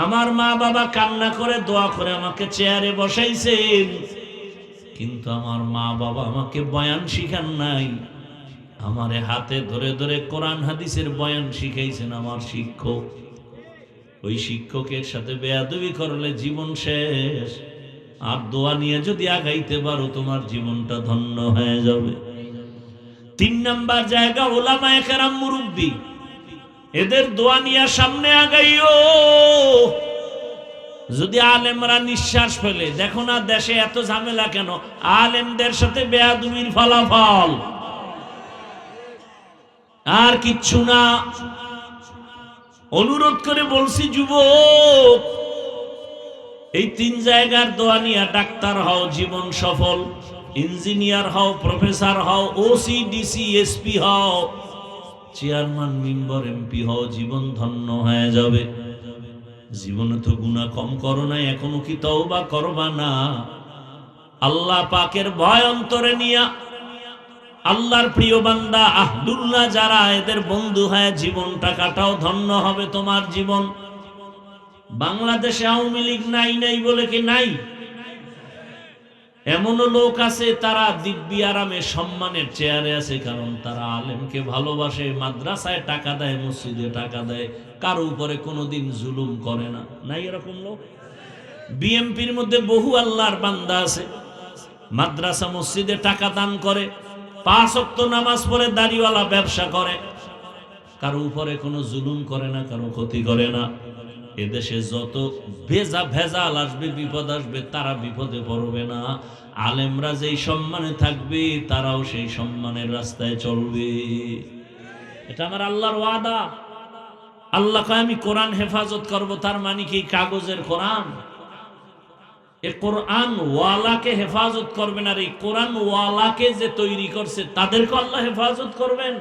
আমার মা বাবা কান্না করে দোয়া করে আমাকে চেয়ারে বসাইছেন, কিন্তু আমার মা বাবা আমাকে বয়ান শিখান নাই। আমারে হাতে ধরে ধরে কোরআন হাদিসের বয়ান শিখাইছেন আমার শিক্ষক। ওই শিক্ষকের সাথে বেয়াদবি করলে জীবন শেষ। আর দোয়া নিয়ে যদি আগাইতে পারো, তোমার জীবনটা ধন্য হয়ে যাবে। 3 নাম্বার জায়গা উলামায়ে কেরাম, মুরব্বি। এদের দোয়া নিয়ে সামনে আগাইও। যদি আলেমরা নিঃশ্বাস ফেলে, দেখো না দেশে এত ঝামেলা কেন? আলেমদের সাথে বেয়াদবির ফলাফল, আর কিচ্ছু না। অনুরোধ করে বলছি যুবক, এই 3 জায়গার দোয়া নিয়ে ডাক্তার হও, জীবন সফল। ইঞ্জিনিয়ার হও, প্রফেসর হও, ওসি ডিসি এসপি হও, চেয়ারম্যান মেম্বার এমপি হও, জীবন ধন্য হয়ে যাবে। জীবনে তো গুনাহ কম করো না, এখনো কি তওবা করবা না? আল্লাহ পাকের ভয় অন্তরে নিয়া, আল্লাহর প্রিয় বান্দা আহদুল্লাহ যারা, এদের বন্ধু হয়ে জীবনটা কাটাও, ধন্য হবে তোমার জীবন। বাংলাদেশে আওয়ামী লীগ নাই নাই বলে কি নাই? এমনও লোক আছে তারা দিব্যি আরামে সম্মানের চেয়ারে আছে, কারণ তারা আলেমকে ভালোবাসে, মাদ্রাসায় টাকা দেয়, মসজিদে টাকা দেয়, কারো উপরে কোনোদিন জুলুম করে না। নাই এরকম লোক? বিএমপির মধ্যে বহু আল্লাহর বান্দা আছে, মাদ্রাসা মসজিদে টাকা দান করে, 5 ওয়াক্ত নামাজ পড়ে, দাড়িওয়ালা ব্যবসা করে, কারো উপরে কোনো জুলুম করে না, কারো ক্ষতি করে না। এদেশে যত ভেজাল আসবে, বিপদ আসবে, তারা বিপদে পড়বে না। আলেমরা যেই সম্মানে থাকবে, তারাও সেই সম্মানের রাস্তায় চলবে। এটা আমার আল্লাহর ওয়াদা। আল্লাহ কয় আমি কোরআন হেফাজত করব, তার মানে কি কাগজের কোরআন? এ কোরআন ওয়ালাকে হেফাজত করবেন, আর এই কোরআন ওয়ালাকে যে তৈরি করছে তাদেরকে আল্লাহ হেফাজত করবেন।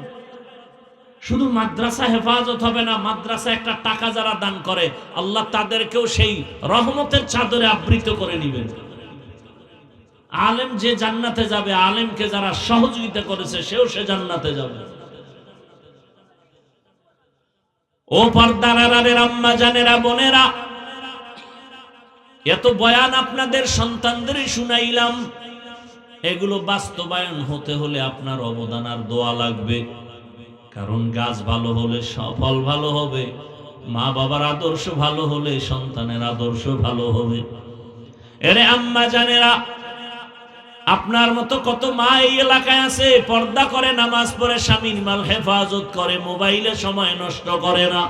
শুধু মাদ্রাসা হেফাজত হবে না, মাদ্রাসা একটা টাকা যারা দান করে, আল্লাহ তাদেরকেও সেই রহমতের চাদরে আবৃত করে নেবেন। আলেম যে জান্নাতে যাবে, আলেমকে যারা সহযোগিতা করেছে, সেও সে জান্নাতে যাবে। ও পর্দার আড়ালের আম্মা জানেরা, বোনেরা, এত বয়ান আপনাদের সন্তানদেরই শুনাইলাম। এগুলো বাস্তবায়ন হতে হলে আপনার অবদান আর দোয়া লাগবে। কারণ গাছ ভালো হলে ফল ভালো হবে, মা বাবার আদর্শ ভালো হলে সন্তানের আদর্শ ভালো হবে। এরে আম্মা জানেরা, আপনার মতো কত মা এই এলাকায় আছে, পর্দা করে, নামাজ পড়ে, স্বামীর মাল হেফাজত করে, মোবাইলে সময় নষ্ট করে না।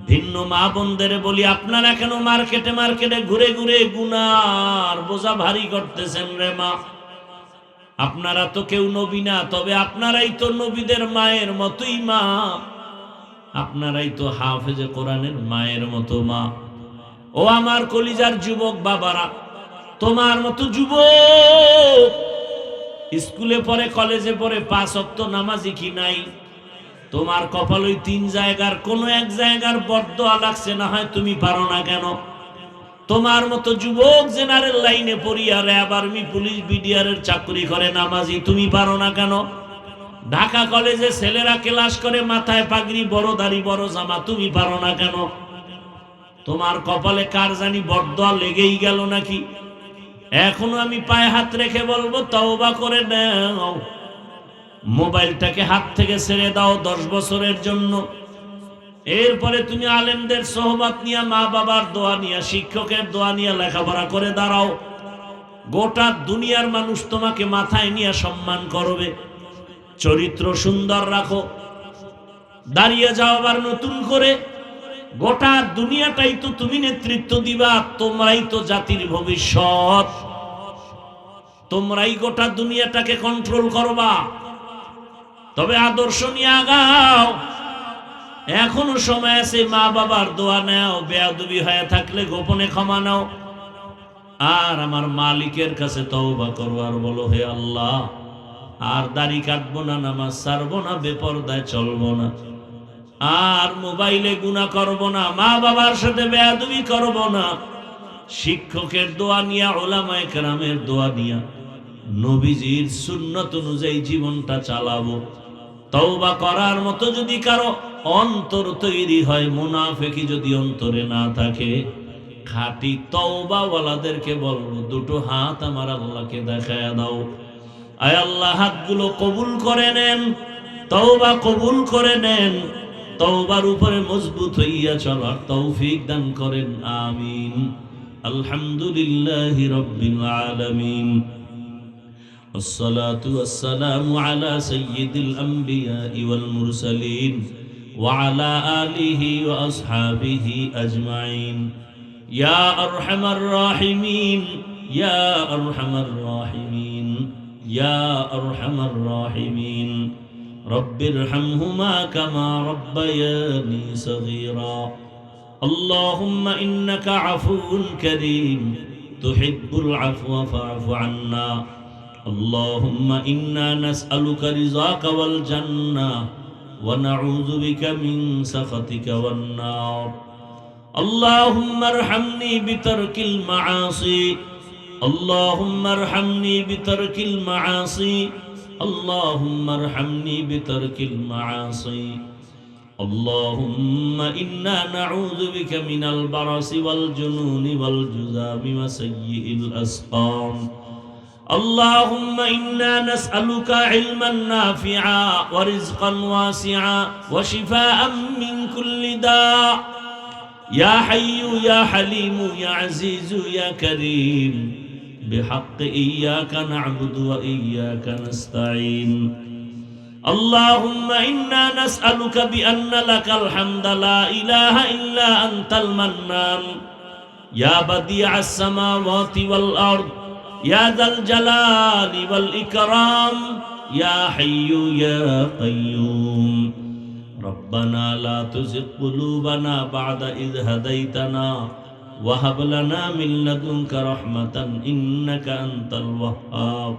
ভিন্ন মা বোনদের বলি, আপনারা কেন মার্কেটে মার্কেটে ঘুরে ঘুরে গুনার বোঝা ভারী করতেছেন রে মা? আপনারা তো কেউ নবী না, তবে আপনারাই তো নবীদের মায়ের মতোই মা, আপনারাই তো হাফেজে কোরআনের মায়ের মতো মা। ও আমার কলিজার যুবক বাবারা, তোমার মতো যুবক স্কুলে পড়ে, কলেজে পড়ে, 5 ওয়াক্ত নামাজি কি নাই? তোমার কপাল ওই 3 জায়গার কোন এক জায়গার বদদোয়া লাগছে, না হয় তুমি পারো না কেন? তোমার মতো যুবক জেনারেল লাইনে পড়িয়া র্যাব, আর্মি, পুলিশ, বিডিআর এর চাকরি করে, নামাজি, তুমি পারো না কেন? ঢাকা কলেজে ছেলেরা ক্লাস করে, মাথায় পাগড়ি, বড় দাড়ি, বড় জামা, তুমি পারো না কেন? তোমার কপালে কার জানি বদদোয়া লেগেই গেল নাকি? এখনো আমি পায়ে হাত রেখে বলবো, তওবা করে নাও, মোবাইলটাকে হাত থেকে ছেড়ে দাও 10 বছরের জন্য। এরপরে তুমি আলেমদের সোহবত নিয়ে, মা বাবার দোয়া নিয়ে, শিক্ষকের দোয়া নিয়ে লেখাপড়া করে দাঁড়াও। গোটা দুনিয়ার মানুষ তোমাকে মাথায় নিয়ে সম্মান করবে। চরিত্র সুন্দর রাখো, দাঁড়িয়ে যাও আবার নতুন করে। গোটা দুনিয়াটাই তো তুমি নেতৃত্ব দিবা, তোমরাই তো জাতির ভবিষ্যৎ, তোমরাই গোটা দুনিয়াটাকে কন্ট্রোল করবা। তবে আদর্শ নিয়ে আগাও, এখনো সময় আছে, মা বাবার দোয়া নাও, বেয়াদবি হয়ে থাকলে গোপনে ক্ষমা নাও, আর আমার মালিকের কাছে তওবা করো, আর বলো, হে আল্লাহ, আর দাড়ি কাটবো না, নামাজ ছাড়বো না, বেপরদায় চলবো না, আর মোবাইলে গুনাহ করবো না, মা বাবার সাথে বেয়াদবি করবো না, শিক্ষকের দোয়া নিয়া, উলামায়ে কেরামের দোয়া নিয়া, নবীজির সুন্নত অনুযায়ী জীবনটা চালাবো। তওবা করার মতো যদি কারো অন্তর তৈরি হয়, মুনাফিকি যদি অন্তরে না থাকে, খাঁটি তওবাওয়ালাদেরকে বলবো, দুটো হাত আমার আল্লাহকে দেখায় দাও। আয় আল্লাহ, হাতগুলো কবুল করে নেন, তওবা কবুল করে নেন, তওবার উপরে মজবুত হইয়া চলার তৌফিক দান করেন, আমিন। আলহামদুলিল্লাহি রাব্বিল আলামিন, والصلاة والسلام على سيد الأنبياء والمرسلين وعلى آله وأصحابه أجمعين يا أرحم الراحمين يا أرحم الراحمين يا أرحم الراحمين رب ارحمهما كما ربياني صغيرا اللهم إنك عفو كريم تحب العفو فاعف عنا اللهم إنا نسألك رضاك والجنة ونعوذ بك من سخطك والنار اللهم ارحمني بترك المعاصي اللهم ارحمني بترك المعاصي اللهم ارحمني بترك المعاصي اللهم إنا نعوذ بك من البرص والجنون والجذام وسيء الأسقام اللهم إنا نسألك علما نافعا ورزقا واسعا وشفاء من كل داء يا حي يا حليم يا عزيز يا كريم بحق إياك نعبد وإياك نستعين اللهم إنا نسألك بأن لك الحمد لا إله إلا أنت المنان يا بديع السماوات والأرض يا ذا الجلال والإكرام يا حي يا قيوم ربنا لا تزغ قلوبنا بعد إذ هديتنا وهب لنا من لدنك رحمة إنك أنت الوهاب